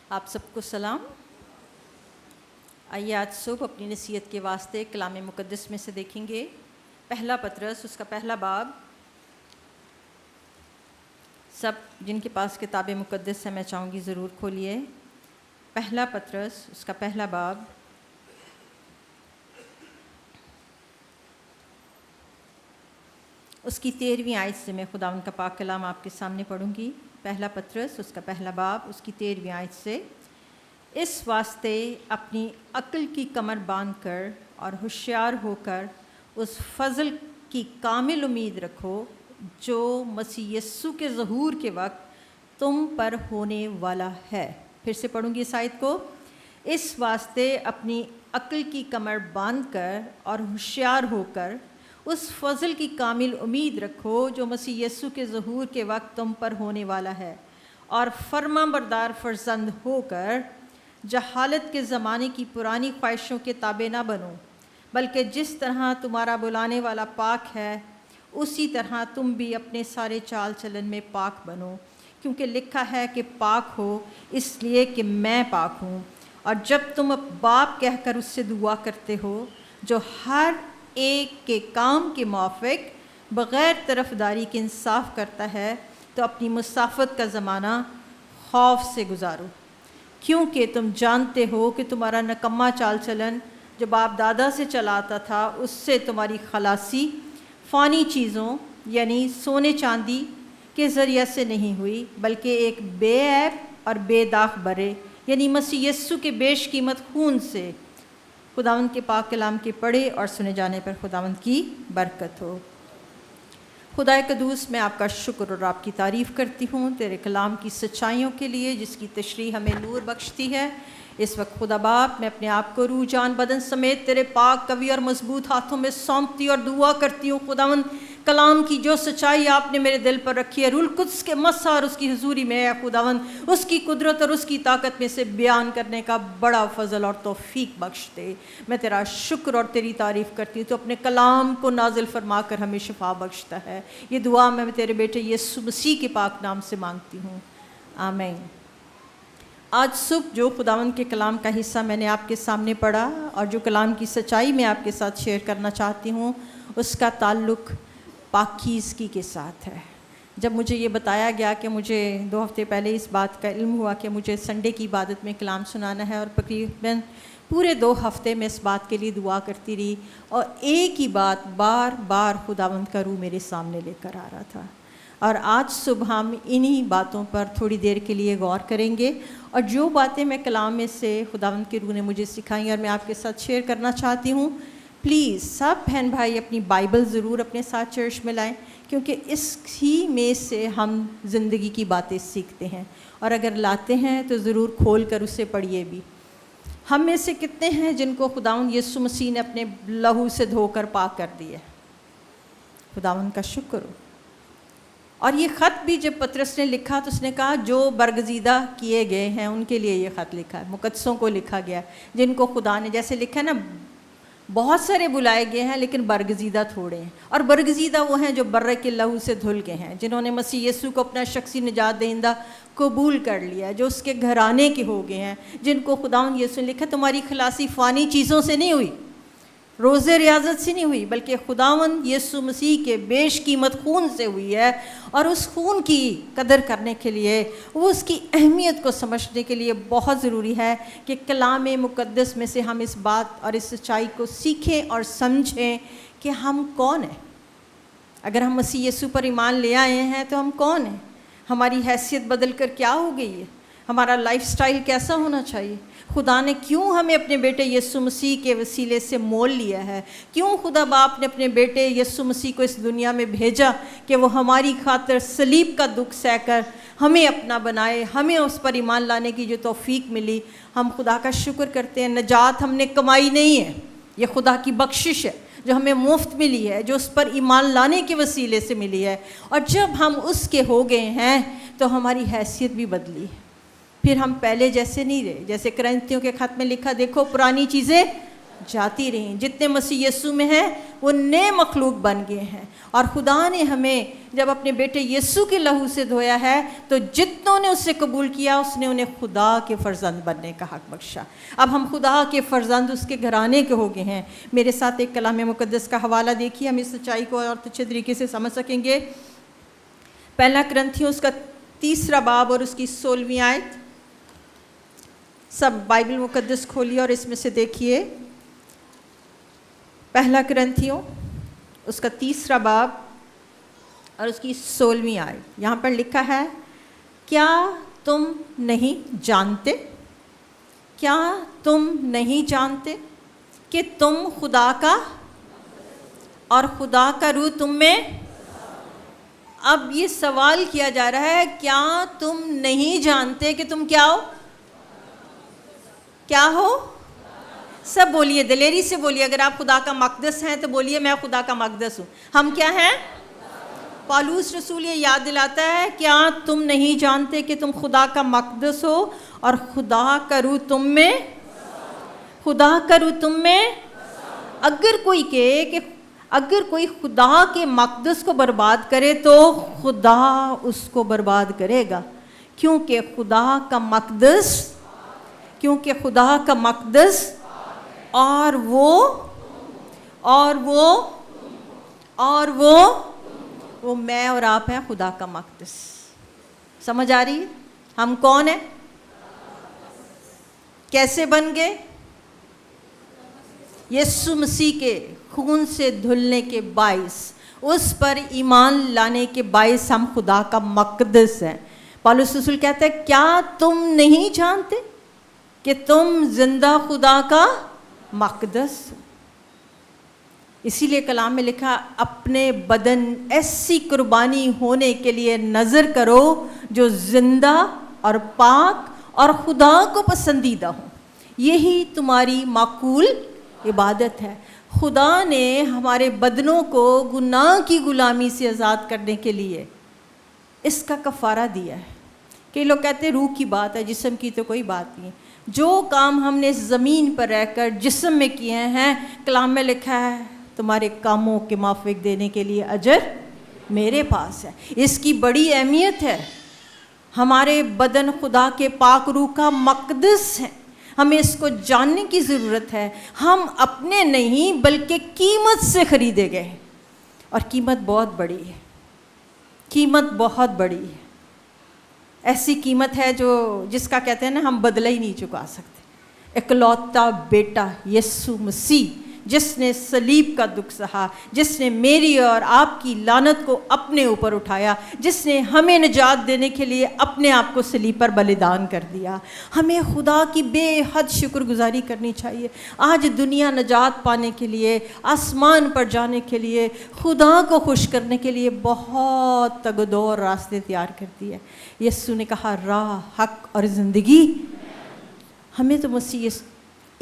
آپ سب کو سلام۔ آئیے آج صبح اپنی نصیحت کے واسطے کلام مقدس میں سے دیکھیں گے پہلا پطرس اس کا پہلا باب۔ سب جن کے پاس کتاب مقدس ہے میں چاہوں گی ضرور کھولیے پہلا پطرس اس کا پہلا باب۔ اس کی 13ویں آیت سے میں خداوند کا پاک کلام آپ کے سامنے پڑھوں گی۔ پہلا پطرس اس کا پہلا باب اس کی 13ویں آیت سے، اس واسطے اپنی عقل کی کمر باندھ کر اور ہوشیار ہو کر اس فضل کی کامل امید رکھو جو مسیح یسوع کے ظہور کے وقت تم پر ہونے والا ہے۔ پھر سے پڑھوں گی اس آیت کو۔ اس واسطے اپنی عقل کی کمر باندھ کر اور ہوشیار ہو کر اس فضل کی کامل امید رکھو جو مسیح یسوع کے ظہور کے وقت تم پر ہونے والا ہے، اور فرما بردار فرزند ہو کر جہالت کے زمانے کی پرانی خواہشوں کے تابع نہ بنو، بلکہ جس طرح تمہارا بلانے والا پاک ہے اسی طرح تم بھی اپنے سارے چال چلن میں پاک بنو، کیونکہ لکھا ہے کہ پاک ہو اس لیے کہ میں پاک ہوں۔ اور جب تم باپ کہہ کر اس سے دعا کرتے ہو جو ہر ایک کے کام کے موافق بغیر طرفداری کے انصاف کرتا ہے، تو اپنی مسافت کا زمانہ خوف سے گزارو، کیونکہ تم جانتے ہو کہ تمہارا نکما چال چلن جو باپ دادا سے چلا آتا تھا اس سے تمہاری خلاصی فانی چیزوں یعنی سونے چاندی کے ذریعے سے نہیں ہوئی، بلکہ ایک بے عیب اور بے داغ برے یعنی مسیح یسوع کے بیش قیمت خون سے۔ خداوند کے پاک کلام کے پڑھے اور سنے جانے پر خداوند کی برکت ہو۔ خدا قدوس، میں آپ کا شکر اور آپ کی تعریف کرتی ہوں تیرے کلام کی سچائیوں کے لیے جس کی تشریح ہمیں نور بخشتی ہے۔ اس وقت خدا باپ میں اپنے آپ کو روح جان بدن سمیت تیرے پاک قوی اور مضبوط ہاتھوں میں سونپتی اور دعا کرتی ہوں خداوند، کلام کی جو سچائی آپ نے میرے دل پر رکھی ہے روح القدس کے مسح اور اس کی حضوری میں ہے خداوند، اس کی قدرت اور اس کی طاقت میں سے بیان کرنے کا بڑا فضل اور توفیق بخش دے۔ میں تیرا شکر اور تیری تعریف کرتی ہوں، تو اپنے کلام کو نازل فرما کر ہمیں شفا بخشتا ہے۔ یہ دعا میں تیرے بیٹے یسوع مسیح کے پاک نام سے مانگتی ہوں، آمین۔ آج صبح جو خداوند کے کلام کا حصہ میں نے آپ کے سامنے پڑھا اور جو کلام کی سچائی میں آپ کے ساتھ شیئر کرنا چاہتی ہوں اس کا تعلق پاکیزگی کے ساتھ ہے۔ جب مجھے یہ بتایا گیا کہ مجھے 2 ہفتے پہلے اس بات کا علم ہوا کہ مجھے سنڈے کی عبادت میں کلام سنانا ہے، اور تقریباً پورے 2 ہفتے میں اس بات کے لیے دعا کرتی رہی، اور ایک ہی بات بار بار خداوند کا روح میرے سامنے لے کر آ رہا تھا۔ اور آج صبح ہم انہی باتوں پر تھوڑی دیر کے لیے غور کریں گے، اور جو باتیں میں کلام میں سے خداوند کے روح نے مجھے سکھائیں اور میں آپ کے ساتھ شیئر کرنا چاہتی ہوں، پلیز سب بہن بھائی اپنی بائبل ضرور اپنے ساتھ چرچ میں لائیں، کیونکہ اس ہی میں سے ہم زندگی کی باتیں سیکھتے ہیں، اور اگر لاتے ہیں تو ضرور کھول کر اسے پڑھیے بھی۔ ہم میں سے کتنے ہیں جن کو خداوند یسوع مسیح نے اپنے لہو سے دھو کر پاک کر دیا؟ خداوند کا شکر ہو۔ اور یہ خط بھی جب پطرس نے لکھا تو اس نے کہا جو برگزیدہ کیے گئے ہیں ان کے لیے یہ خط لکھا ہے، مقدسوں کو لکھا گیا ہے، جن کو خدا نے، جیسے لکھا ہے نا، بہت سارے بلائے گئے ہیں لیکن برگزیدہ تھوڑے ہیں، اور برگزیدہ وہ ہیں جو برے کے لہو سے دھل کے ہیں، جنہوں نے مسیح یسوع کو اپنا شخصی نجات دہندہ قبول کر لیا ہے، جو اس کے گھرانے کے ہو گئے ہیں، جن کو خداوند یسوع نے لکھا تمہاری خلاصی فانی چیزوں سے نہیں ہوئی، روزے ریاضت سے نہیں ہوئی، بلکہ خداوند یسوع مسیح کے بیش قیمت خون سے ہوئی ہے۔ اور اس خون کی قدر کرنے کے لیے، وہ اس کی اہمیت کو سمجھنے کے لیے بہت ضروری ہے کہ کلام مقدس میں سے ہم اس بات اور اس سچائی کو سیکھیں اور سمجھیں کہ ہم کون ہیں۔ اگر ہم مسیح یسوع پر ایمان لے آئے ہیں تو ہم کون ہیں، ہماری حیثیت بدل کر کیا ہو گئی ہے، ہمارا لائف سٹائل کیسا ہونا چاہیے، خدا نے کیوں ہمیں اپنے بیٹے یسوع مسیح کے وسیلے سے مول لیا ہے، کیوں خدا باپ نے اپنے بیٹے یسوع مسیح کو اس دنیا میں بھیجا کہ وہ ہماری خاطر صلیب کا دکھ سہ کر ہمیں اپنا بنائے، ہمیں اس پر ایمان لانے کی جو توفیق ملی۔ ہم خدا کا شکر کرتے ہیں، نجات ہم نے کمائی نہیں ہے، یہ خدا کی بخشش ہے جو ہمیں مفت ملی ہے، جو اس پر ایمان لانے کے وسیلے سے ملی ہے، اور جب ہم اس کے ہو گئے ہیں تو ہماری حیثیت بھی بدلی پھر ہم پہلے جیسے نہیں رہے، جیسے کرنتھیوں کے خط میں لکھا، دیکھو پرانی چیزیں جاتی رہیں. جتنے مسیح یسوع میں ہیں وہ نئے مخلوق بن گئے ہیں. اور خدا نے ہمیں جب اپنے بیٹے یسوع کے لہو سے دھویا ہے تو جتنوں نے اسے قبول کیا اس نے انہیں خدا کے فرزند بننے کا حق بخشا. اب ہم خدا کے فرزند اس کے گھرانے کے ہو گئے ہیں. میرے ساتھ ایک کلام مقدس کا حوالہ دیکھیے, ہم اس سچائی کو اور اچھے طریقے سے سمجھ سکیں گے. پہلا کرنتھیوں اس کا 3 باب اور اس کی 16ویں آیت. سب بائبل مقدس کھولیے اور اس میں سے دیکھیے. پہلا کرنتھیوں اس کا 3 باب اور اس کی 16ویں آیت. یہاں پر لکھا ہے, کیا تم نہیں جانتے, کیا تم نہیں جانتے کہ تم خدا کا اور خدا کا روح تم میں. اب یہ سوال کیا جا رہا ہے, کیا تم نہیں جانتے کہ تم کیا ہو؟ کیا ہو؟ سب بولیے, دلیری سے بولیے. اگر آپ خدا کا مقدس ہیں تو بولیے میں خدا کا مقدس ہوں. ہم کیا ہیں؟ پالوس رسول یہ یاد دلاتا ہے, کیا تم نہیں جانتے کہ تم خدا کا مقدس ہو اور خدا کا روح تم میں, خدا کا روح تم میں. اگر کوئی کہے کہ اگر کوئی خدا کے مقدس کو برباد کرے تو خدا اس کو برباد کرے گا, کیونکہ خدا کا مقدس, کیونکہ خدا کا مقدس اور وہ میں اور آپ ہیں خدا کا مقدس. سمجھ آ رہی ہے ہم کون ہیں؟ کیسے بن گئے؟ یسوع مسیح کے خون سے دھلنے کے باعث, اس پر ایمان لانے کے باعث ہم خدا کا مقدس ہیں. پالوس رسول کہتا ہے, کیا تم نہیں جانتے کہ تم زندہ خدا کا مقدس ہو. اسی لیے کلام میں لکھا, اپنے بدن ایسی قربانی ہونے کے لیے نظر کرو جو زندہ اور پاک اور خدا کو پسندیدہ ہو, یہی تمہاری معقول عبادت ہے. خدا نے ہمارے بدنوں کو گناہ کی غلامی سے آزاد کرنے کے لیے اس کا کفارہ دیا ہے. کئی لوگ کہتے ہیں روح کی بات ہے, جسم کی تو کوئی بات نہیں. جو کام ہم نے زمین پر رہ کر جسم میں کیے ہیں, کلام میں لکھا ہے تمہارے کاموں کے موافق دینے کے لیے اجر میرے پاس ہے. اس کی بڑی اہمیت ہے. ہمارے بدن خدا کے پاک روح کا مقدس ہے. ہمیں اس کو جاننے کی ضرورت ہے. ہم اپنے نہیں بلکہ قیمت سے خریدے گئے, اور قیمت بہت بڑی ہے, قیمت بہت بڑی ہے. ایسی قیمت ہے جس کا کہتے ہیں نا ہم بدلہ ہی نہیں چکا سکتے. اکلوتا بیٹا یسوع مسیح, جس نے صلیب کا دکھ سہا, جس نے میری اور آپ کی لعنت کو اپنے اوپر اٹھایا, جس نے ہمیں نجات دینے کے لیے اپنے آپ کو صلیب پر بلیدان کر دیا. ہمیں خدا کی بے حد شکر گزاری کرنی چاہیے. آج دنیا نجات پانے کے لیے, آسمان پر جانے کے لیے, خدا کو خوش کرنے کے لیے بہت تگدور راستے تیار کرتی ہے. یسوع نے کہا راہ, حق اور زندگی. ہمیں تو مسیح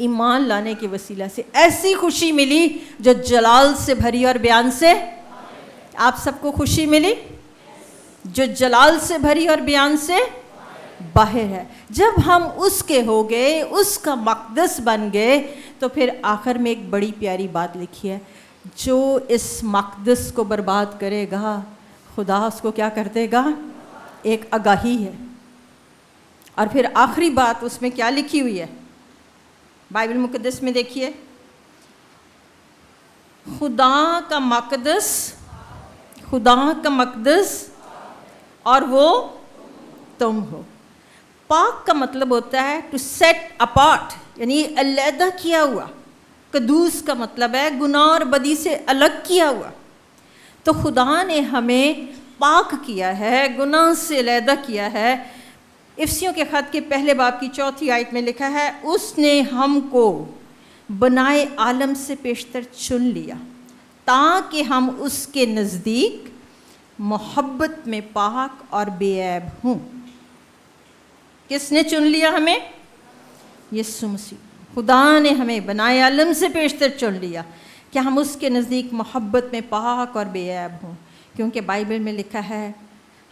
ایمان لانے کے وسیلہ سے ایسی خوشی ملی جو جلال سے بھری اور بیان سے. آپ سب کو خوشی ملی جو جلال سے بھری اور بیان سے باہر ہے. جب ہم اس کے ہو گئے, اس کا مقدس بن گئے, تو پھر آخر میں ایک بڑی پیاری بات لکھی ہے, جو اس مقدس کو برباد کرے گا خدا اس کو کیا کر دے گا. ایک آگاہی ہے. اور پھر آخری بات اس میں کیا لکھی ہوئی ہے بائبل مقدس میں دیکھیے, خدا کا مقدس, خدا کا مقدس اور وہ تم ہو. پاک کا مطلب ہوتا ہے ٹو سیٹ اپارٹ, یعنی علیحدہ کیا ہوا. قدوس کا مطلب ہے گناہ اور بدی سے الگ کیا ہوا. تو خدا نے ہمیں پاک کیا ہے, گناہ سے علیحدہ کیا ہے. افسیوں کے خط کے پہلے باب کی 4 آیت میں لکھا ہے, اس نے ہم کو بنائے عالم سے پیشتر چن لیا تاکہ ہم اس کے نزدیک محبت میں پاک اور بے عیب ہوں. کس نے چن لیا ہمیں؟ یسوع مسیح. خدا نے ہمیں بنائے عالم سے پیشتر چن لیا کہ ہم اس کے نزدیک محبت میں پاک اور بے عیب ہوں. کیونکہ بائبل میں لکھا ہے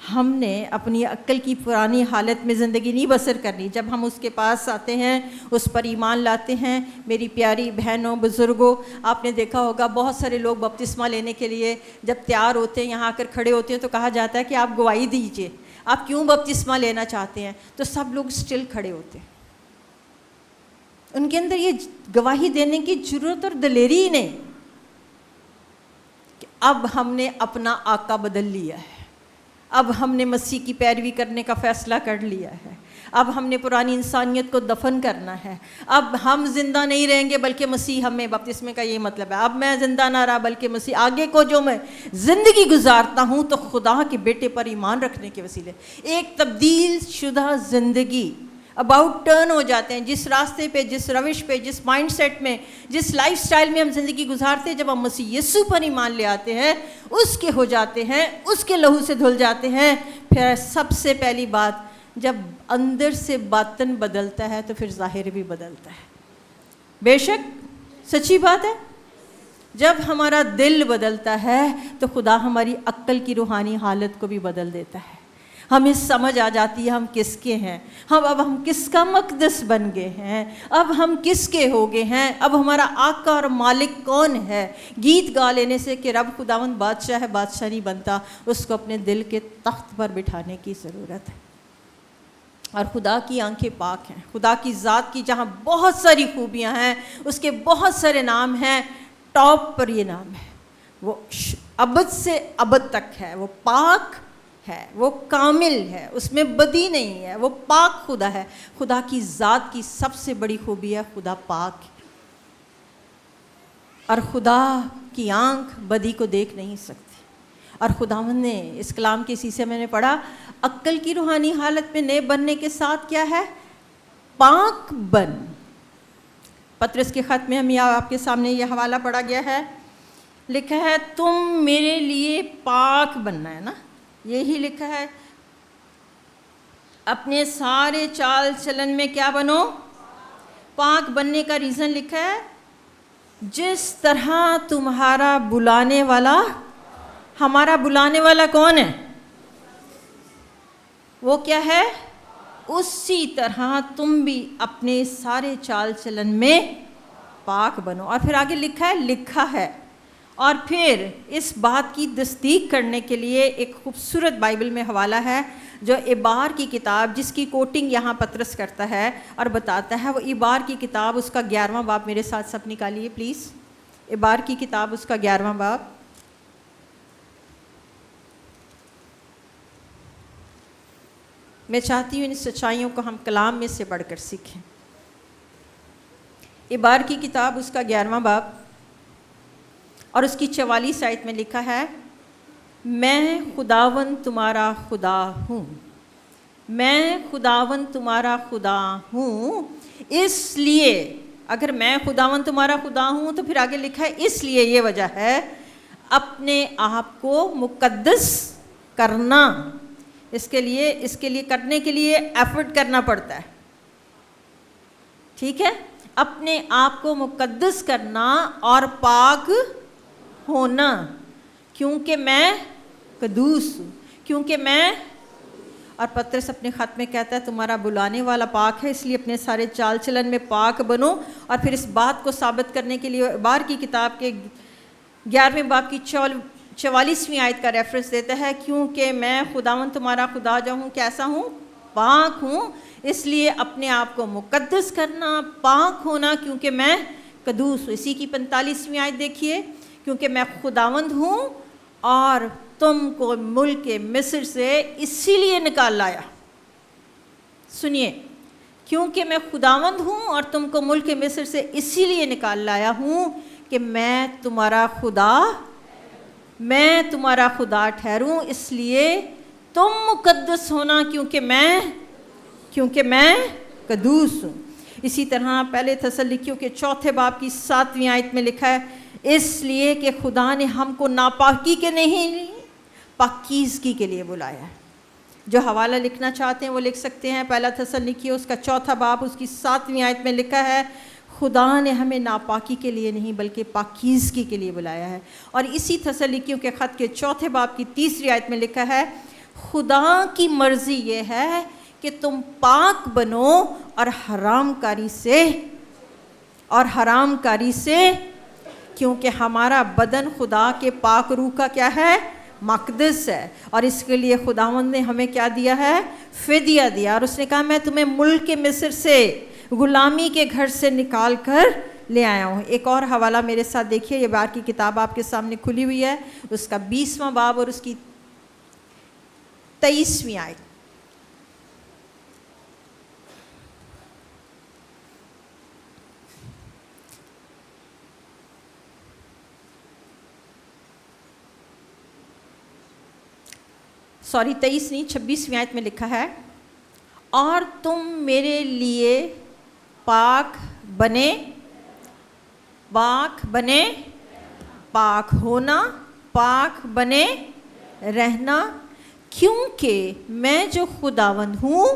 ہم نے اپنی عقل کی پرانی حالت میں زندگی نہیں بسر کرنی. جب ہم اس کے پاس آتے ہیں، اس پر ایمان لاتے ہیں، میری پیاری بہنوں، بزرگوں، آپ نے دیکھا ہوگا بہت سارے لوگ بپتسمہ لینے کے لیے جب تیار ہوتے ہیں، یہاں آ کر کھڑے ہوتے ہیں تو کہا جاتا ہے کہ آپ گواہی دیجئے، آپ کیوں بپتسمہ لینا چاہتے ہیں؟ تو سب لوگ سٹل کھڑے ہوتے ہیں. ان کے اندر یہ گواہی دینے کی ضرورت اور دلیری ہی نہیں کہ اب ہم نے اپنا آقا بدل لیا ہے، اب ہم نے مسیح کی پیروی کرنے کا فیصلہ کر لیا ہے، اب ہم نے پرانی انسانیت کو دفن کرنا ہے، اب ہم زندہ نہیں رہیں گے بلکہ مسیح ہمیں. بپتسمے کا یہ مطلب ہے اب میں زندہ نہ رہا بلکہ مسیح. آگے کو جو میں زندگی گزارتا ہوں تو خدا کے بیٹے پر ایمان رکھنے کے وسیلے ایک تبدیل شدہ زندگی اباؤٹ ٹرن ہو جاتے ہیں. جس راستے پہ، جس روش پہ، جس مائنڈ سیٹ میں، جس لائف سٹائل میں ہم زندگی گزارتے ہیں، جب ہم مسیح یسوع پر ایمان لے آتے ہیں، اس کے ہو جاتے ہیں، اس کے لہو سے دھل جاتے ہیں. پھر سب سے پہلی بات، جب اندر سے باطن بدلتا ہے تو پھر ظاہر بھی بدلتا ہے. بے شک سچی بات ہے. جب ہمارا دل بدلتا ہے تو خدا ہماری عقل کی روحانی حالت کو بھی بدل دیتا ہے. ہمیں سمجھ آ جاتی ہے ہم کس کے ہیں، اب ہم کس کا مقدس بن گئے ہیں، اب ہم کس کے ہو گئے ہیں، اب ہمارا آقا اور مالک کون ہے. گیت گا لینے سے کہ رب خداوند بادشاہ ہے، بادشاہ نہیں بنتا، اس کو اپنے دل کے تخت پر بٹھانے کی ضرورت ہے. اور خدا کی آنکھیں پاک ہیں. خدا کی ذات کی جہاں بہت ساری خوبیاں ہیں، اس کے بہت سارے نام ہیں، ٹاپ پر یہ نام ہے. وہ ابد سے ابد تک ہے، وہ پاک ہے، وہ کامل ہے، اس میں بدی نہیں ہے، وہ پاک خدا ہے. خدا کی ذات کی سب سے بڑی خوبی ہے خدا پاک ہے. اور خدا کی آنکھ بدی کو دیکھ نہیں سکتی. اور خداوند نے اس کلام کے حصے میں نے پڑھا، عقل کی روحانی حالت میں نئے بننے کے ساتھ کیا ہے؟ پاک بن. پطرس کے خط میں ہم آپ کے سامنے یہ حوالہ پڑھا گیا ہے، لکھا ہے تم میرے لیے پاک بننا ہے نا، یہی لکھا ہے. اپنے سارے چال چلن میں کیا بنو؟ پاک بننے کا ریزن لکھا ہے، جس طرح تمہارا بلانے والا، ہمارا بلانے والا کون ہے؟ وہ کیا ہے؟ اسی طرح تم بھی اپنے سارے چال چلن میں پاک بنو. اور پھر آگے لکھا ہے. اور پھر اس بات کی تصدیق کرنے کے لیے ایک خوبصورت بائبل میں حوالہ ہے جو عبار کی کتاب، جس کی کوٹنگ یہاں پطرس کرتا ہے اور بتاتا ہے، وہ عبار کی کتاب اس کا 11واں باب میرے ساتھ سب نکالیے پلیز. عبار کی کتاب اس کا 11واں باب. میں چاہتی ہوں ان سچائیوں کو ہم کلام میں سے پڑھ کر سیکھیں. عبار کی کتاب اس کا 11واں باب اور اس کی 44 آیت میں لکھا ہے، میں خداوند تمہارا خدا ہوں، میں خداوند تمہارا خدا ہوں. اس لیے اگر میں خداوند تمہارا خدا ہوں تو پھر آگے لکھا ہے اس لیے، یہ وجہ ہے اپنے آپ کو مقدس کرنا. اس کے لیے کرنے کے لیے ایفرٹ کرنا پڑتا ہے. ٹھیک ہے، اپنے آپ کو مقدس کرنا اور پاک ہونا، کیونکہ میں قدوس ہوں، کیونکہ میں. اور پطرس اپنے خط میں کہتا ہے تمہارا بلانے والا پاک ہے، اس لیے اپنے سارے چال چلن میں پاک بنو. اور پھر اس بات کو ثابت کرنے کے لیے عبار کی کتاب کے 11ویں باب کی 44ویں آیت کا ریفرنس دیتا ہے، کیونکہ میں خداوند تمہارا خدا جو ہوں کیسا ہوں؟ پاک ہوں. اس لیے اپنے آپ کو مقدس کرنا، پاک ہونا، کیونکہ میں قدوس ہوں. اسی کی 45ویں آیت دیکھیے، کیونکہ میں خداوند ہوں اور تم کو ملک مصر سے اسی لیے نکال لایا. سنیے، کیونکہ میں خداوند ہوں اور تم کو ملک مصر سے اسی لیے نکال لایا ہوں کہ میں تمہارا خدا ٹھہروں. اس لیے تم مقدس ہونا، کیونکہ میں قدوس ہوں. اسی طرح پہلے تسلنیکیوں کے 4 باب کی 7ویں آیت میں لکھا ہے، اس لیے کہ خدا نے ہم کو ناپاکی کے نہیں پاکیزگی کے لیے بلایا ہے. جو حوالہ لکھنا چاہتے ہیں وہ لکھ سکتے ہیں. پہلا تسلنیکیوں اس کا 4 باب اس کی 7ویں آیت میں لکھا ہے، خدا نے ہمیں ناپاکی کے لیے نہیں بلکہ پاکیزگی کے لیے بلایا ہے. اور اسی تسلنیکیوں کے خط کے 4 باب کی 3 آیت میں لکھا ہے، خدا کی مرضی یہ ہے کہ تم پاک بنو اور حرام کاری سے کیونکہ ہمارا بدن خدا کے پاک روح کا کیا ہے؟ مقدس ہے، اور اس کے لیے خداوند نے ہمیں کیا دیا ہے؟ فدیہ دیا، اور اس نے کہا میں تمہیں ملک مصر سے، غلامی کے گھر سے نکال کر لے آیا ہوں۔ ایک اور حوالہ میرے ساتھ دیکھیے، یہ بار کی کتاب آپ کے سامنے کھلی ہوئی ہے، اس کا 20واں باب اور اس کی 23ویں آیت۔ سوری 23 نہیں، 26ویں آیت میں لکھا ہے، اور تم میرے لیے پاک بنے، پاک ہونا، پاک بنے رہنا، کیونکہ میں جو خداوند ہوں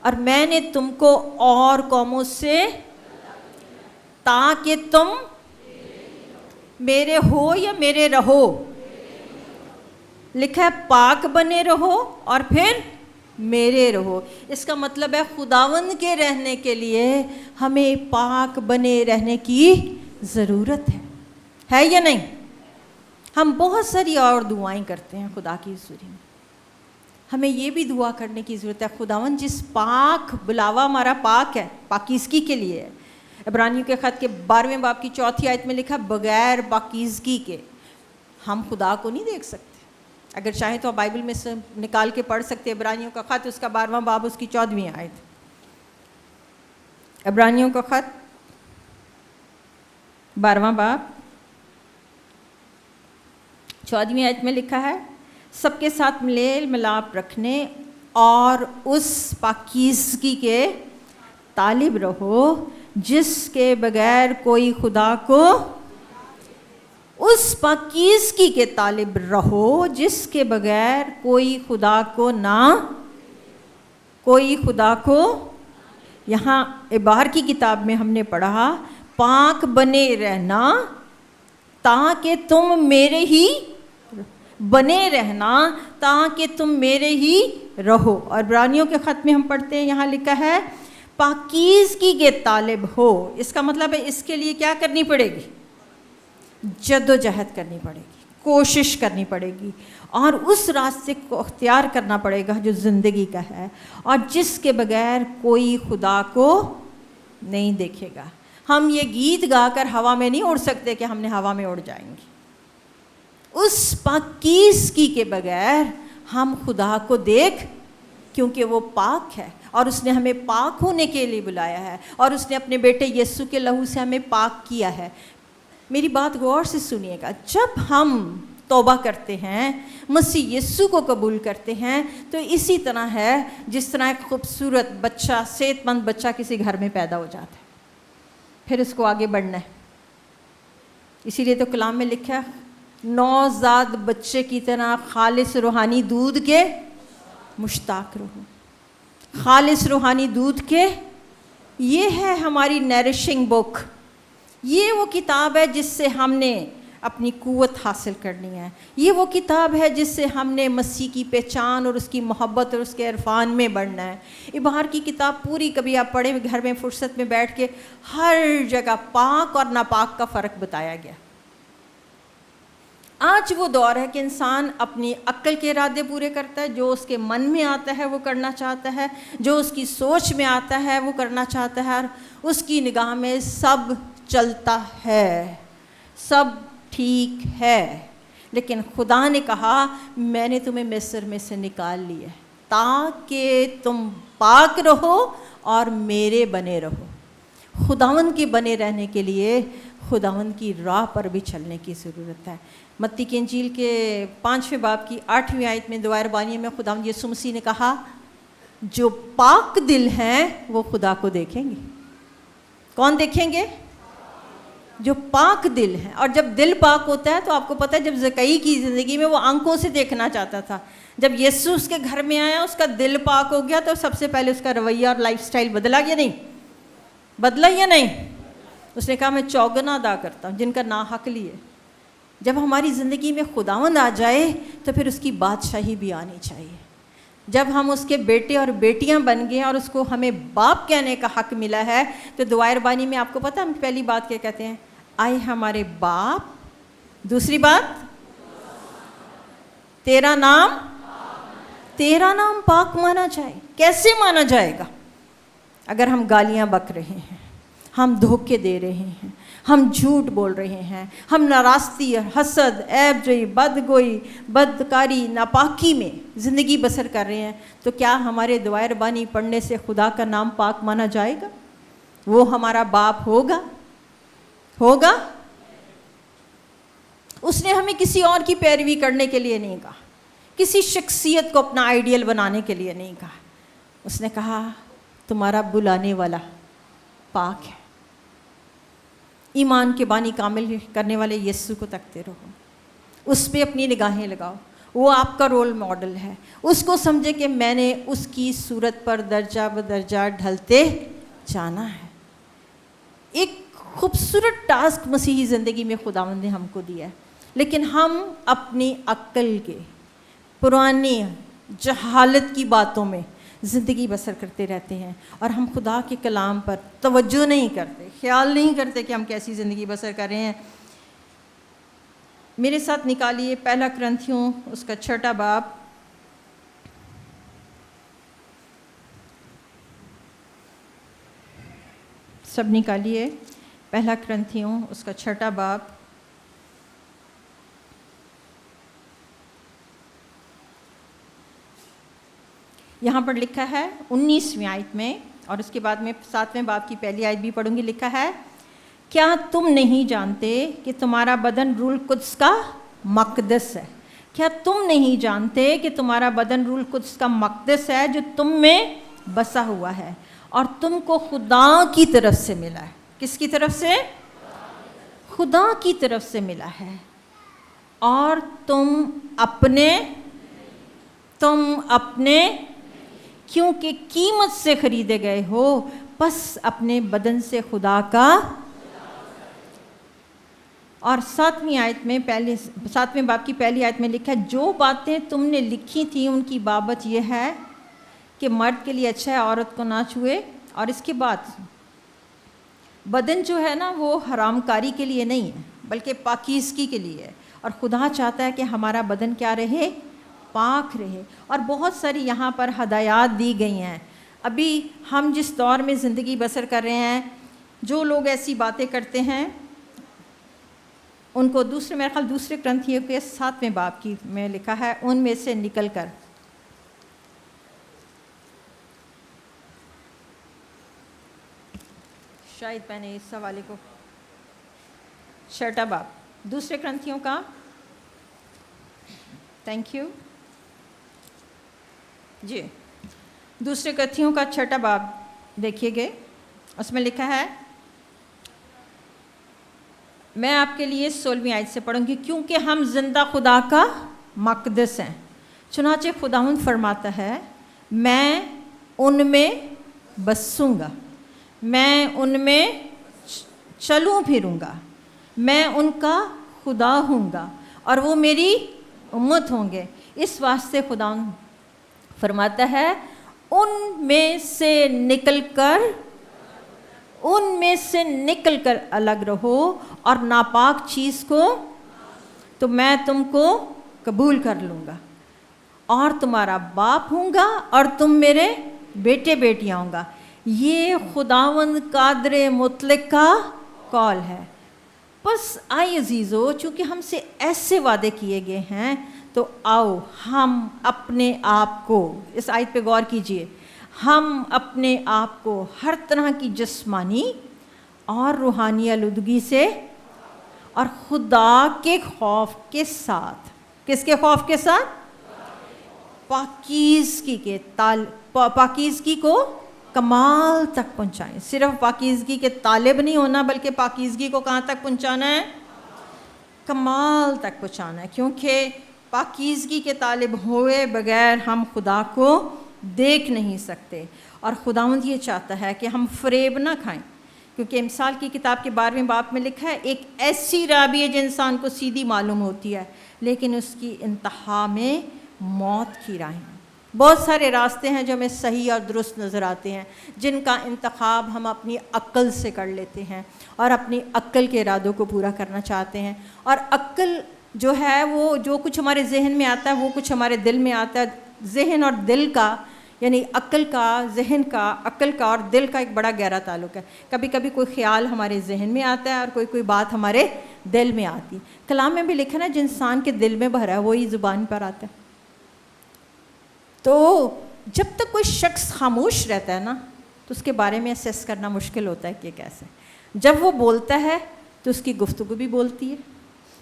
اور میں نے تم کو اور قوموں سے تاکہ تم میرے ہو یا میرے رہو، لکھا ہے پاک بنے رہو اور پھر میرے رہو۔ اس کا مطلب ہے خداوند کے رہنے کے لیے ہمیں پاک بنے رہنے کی ضرورت ہے یا نہیں؟ ہم بہت ساری اور دعائیں کرتے ہیں خدا کی حضوری میں، ہمیں یہ بھی دعا کرنے کی ضرورت ہے، خداوند جس پاک بلاوا ہمارا پاک ہے، پاکیزگی کے لیے ہے۔ عبرانیوں کے خط کے 12ویں باب کی 4تھی آیت میں لکھا بغیر پاکیزگی کے ہم خدا کو نہیں دیکھ سکتے۔ اگر چاہیں تو آپ بائبل میں سے نکال کے پڑھ سکتے، عبرانیوں کا خط اس کا 12واں باب اس کی 14ویں آیت۔ عبرانیوں کا خط 12واں باب 14ویں آیت میں لکھا ہے، سب کے ساتھ میل ملاپ رکھنے اور اس پاکیزگی کے طالب رہو جس کے بغیر کوئی خدا کو، اس پاکیزگی کے طالب رہو جس کے بغیر کوئی خدا کو یہاں عبار کی کتاب میں ہم نے پڑھا پاک بنے رہنا تاکہ تم میرے ہی رہو۔ اور عبرانیوں کے خط میں ہم پڑھتے ہیں، یہاں لکھا ہے پاکیزگی کے طالب ہو۔ اس کا مطلب ہے اس کے لیے کیا کرنی پڑے گی؟ جد و جہد کرنی پڑے گی، کوشش کرنی پڑے گی، اور اس راستے کو اختیار کرنا پڑے گا جو زندگی کا ہے، اور جس کے بغیر کوئی خدا کو نہیں دیکھے گا۔ ہم یہ گیت گا کر ہوا میں نہیں اڑ سکتے کہ ہم نے ہوا میں اڑ جائیں گے۔ اس پاکیزگی کے بغیر ہم خدا کو کیونکہ وہ پاک ہے اور اس نے ہمیں پاک ہونے کے لیے بلایا ہے، اور اس نے اپنے بیٹے یسوع کے لہو سے ہمیں پاک کیا ہے۔ میری بات غور سے سنیے گا، جب ہم توبہ کرتے ہیں، مسیح یسوع کو قبول کرتے ہیں، تو اسی طرح ہے جس طرح ایک خوبصورت بچہ، صحت مند بچہ کسی گھر میں پیدا ہو جاتا ہے، پھر اس کو آگے بڑھنا ہے۔ اسی لیے تو کلام میں لکھا ہے نوزاد بچے کی طرح خالص روحانی دودھ کے مشتاق رہو۔ خالص روحانی دودھ کے، یہ ہے ہماری نریشنگ بک، یہ وہ کتاب ہے جس سے ہم نے اپنی قوت حاصل کرنی ہے، یہ وہ کتاب ہے جس سے ہم نے مسیح کی پہچان اور اس کی محبت اور اس کے عرفان میں بڑھنا ہے۔ ابہار کی کتاب پوری کبھی آپ پڑھیں گھر میں فرصت میں بیٹھ کے، ہر جگہ پاک اور ناپاک کا فرق بتایا گیا۔ آج وہ دور ہے کہ انسان اپنی عقل کے ارادے پورے کرتا ہے، جو اس کے من میں آتا ہے وہ کرنا چاہتا ہے، جو اس کی سوچ میں آتا ہے وہ کرنا چاہتا ہے، اور اس کی نگاہ میں سب چلتا ہے، سب ٹھیک ہے۔ لیکن خدا نے کہا میں نے تمہیں مصر میں سے نکال لیا تاکہ تم پاک رہو اور میرے بنے رہو۔ خداوند کے بنے رہنے کے لیے خداوند کی راہ پر بھی چلنے کی ضرورت ہے۔ متی کی انجیل کے 5ویں باب کی 8ویں آیت میں دعائے ربانیہ میں خداوند یسوع مسیح نے کہا جو پاک دل ہیں وہ خدا کو دیکھیں گے۔ کون دیکھیں گے؟ جو پاک دل ہیں۔ اور جب دل پاک ہوتا ہے تو آپ کو پتہ ہے، جب زکئی کی زندگی میں وہ آنکھوں سے دیکھنا چاہتا تھا، جب یسوع اس کے گھر میں آیا اس کا دل پاک ہو گیا، تو سب سے پہلے اس کا رویہ اور لائف سٹائل بدلا یا نہیں؟ اس نے کہا میں چوگنا ادا کرتا ہوں جن کا ناحق لیے، جب ہماری زندگی میں خداوند آ جائے تو پھر اس کی بادشاہی بھی آنی چاہیے. جب ہم اس کے بیٹے اور بیٹیاں بن گئے اور اس کو ہمیں باپ کہنے کا حق ملا ہے تو دعائے ربانی میں آپ کو پتہ ہم پہلی بات کیا کہتے ہیں؟ آئے ہمارے باپ. دوسری بات تیرا نام پاک مانا جائے. کیسے مانا جائے گا؟ اگر ہم گالیاں بک رہے ہیں, ہم دھوکے دے رہے ہیں, ہم جھوٹ بول رہے ہیں, ہم ناراستی, حسد, عیب جوئی, بدگوئی, بدکاری, ناپاکی میں زندگی بسر کر رہے ہیں, تو کیا ہمارے دعائے ربانی پڑھنے سے خدا کا نام پاک مانا جائے گا؟ وہ ہمارا باپ ہوگا؟ اس نے ہمیں کسی اور کی پیروی کرنے کے لیے نہیں کہا, کسی شخصیت کو اپنا آئیڈیل بنانے کے لیے نہیں کہا. اس نے کہا تمہارا بلانے والا پاک ہے. ایمان کے بانی کامل کرنے والے یسوع کو تکتے رہو, اس پہ اپنی نگاہیں لگاؤ. وہ آپ کا رول ماڈل ہے. اس کو سمجھے کہ میں نے اس کی صورت پر درجہ بدرجہ ڈھلتے جانا ہے. ایک خوبصورت ٹاسک مسیحی زندگی میں خداوند نے ہم کو دیا ہے, لیکن ہم اپنی عقل کے پرانی جہالت کی باتوں میں زندگی بسر کرتے رہتے ہیں, اور ہم خدا کے کلام پر توجہ نہیں کرتے, خیال نہیں کرتے کہ ہم کیسی زندگی بسر کر رہے ہیں. میرے ساتھ نکالیے پہلا کرنتھیوں اس کا 6 باب. سب نکالیے پہلا کرنتھیوں اس کا 6 باب. یہاں پر لکھا ہے 19ویں آیت میں, اور اس کے بعد میں 7ویں باب کی پہلی آیت بھی پڑھوں گی. لکھا ہے کیا تم نہیں جانتے کہ تمہارا بدن روح القدس کا مقدس ہے؟ کیا تم نہیں جانتے کہ تمہارا بدن روح القدس کا مقدس ہے جو تم میں بسا ہوا ہے, اور تم کو خدا کی طرف سے ملا ہے. کس کی طرف سے؟ خدا کی طرف سے ملا ہے. اور تم اپنے کیونکہ قیمت سے خریدے گئے ہو, پس اپنے بدن سے خدا کا. اور 7ویں آیت میں 7ویں باب کی پہلی آیت میں لکھا ہے جو باتیں تم نے لکھی تھیں ان کی بابت یہ ہے کہ مرد کے لیے اچھا ہے عورت کو نہ چھوئے. اور اس کے بعد بدن جو ہے نا وہ حرام کاری کے لیے نہیں ہے بلکہ پاکیزگی کے لیے ہے, اور خدا چاہتا ہے کہ ہمارا بدن کیا رہے؟ پاک رہے. اور بہت ساری یہاں پر ہدایات دی گئی ہیں. ابھی ہم جس دور میں زندگی بسر کر رہے ہیں, جو لوگ ایسی باتیں کرتے ہیں ان کو میرے خیال دوسرے کرنتھیوں کے 7ویں باب کی میں لکھا ہے, ان میں سے نکل کر شاید میں نے اس حوالے کو 6 باب دوسرے کرنتھیوں کا, تھینک یو جی, دوسرے کرنتھیوں کا 6 باب دیکھیے گے. اس میں لکھا ہے, میں آپ کے لیے 16ویں آیت سے پڑھوں گی. کیونکہ ہم زندہ خدا کا مقدس ہیں. چنانچہ خداوند فرماتا ہے میں ان میں بسوں گا, میں ان میں چلوں پھروں گا, میں ان کا خدا ہوں گا اور وہ میری امت ہوں گے. اس واسطے خداوند فرماتا ہے ان میں سے نکل کر الگ رہو, اور ناپاک چیز کو تو میں تم کو قبول کر لوں گا, اور تمہارا باپ ہوں گا اور تم میرے بیٹے بیٹیاں ہوں گا. یہ خداوند قادر مطلق کا قول ہے. بس آئے عزیزو, چونکہ ہم سے ایسے وعدے کیے گئے ہیں تو آؤ ہم اپنے آپ کو, اس آیت پہ غور کیجئے, ہم اپنے آپ کو ہر طرح کی جسمانی اور روحانی آلودگی سے اور خدا کے خوف کے ساتھ, کس کے خوف کے ساتھ؟ پاکیزگی کو کمال تک پہنچائیں. صرف پاکیزگی کے طالب نہیں ہونا بلکہ پاکیزگی کو کہاں تک پہنچانا ہے؟ کمال تک پہنچانا ہے. کیونکہ پاکیزگی کے طالب ہوئے بغیر ہم خدا کو دیکھ نہیں سکتے. اور خداوند یہ چاہتا ہے کہ ہم فریب نہ کھائیں, کیونکہ امثال کی کتاب کے 12ویں باب میں لکھا ہے ایک ایسی راہ بھی ہے جو انسان کو سیدھی معلوم ہوتی ہے لیکن اس کی انتہا میں موت کی راہیں ہیں۔ بہت سارے راستے ہیں جو ہمیں صحیح اور درست نظر آتے ہیں جن کا انتخاب ہم اپنی عقل سے کر لیتے ہیں اور اپنی عقل کے ارادوں کو پورا کرنا چاہتے ہیں، اور عقل جو ہے وہ جو کچھ ہمارے ذہن میں آتا ہے وہ کچھ ہمارے دل میں آتا ہے۔ ذہن اور دل کا یعنی عقل کا، ذہن کا، عقل کا اور دل کا ایک بڑا گہرا تعلق ہے۔ کبھی کبھی کوئی خیال ہمارے ذہن میں آتا ہے اور کوئی بات ہمارے دل میں آتی ہے۔ کلام میں بھی لکھا ہے جو انسان کے دل میں بھرا ہے وہی زبان پر آتا ہے۔ تو جب تک کوئی شخص خاموش رہتا ہے نا تو اس کے بارے میں اسیس کرنا مشکل ہوتا ہے کہ کیسے، جب وہ بولتا ہے تو اس کی گفتگو بھی بولتی ہے،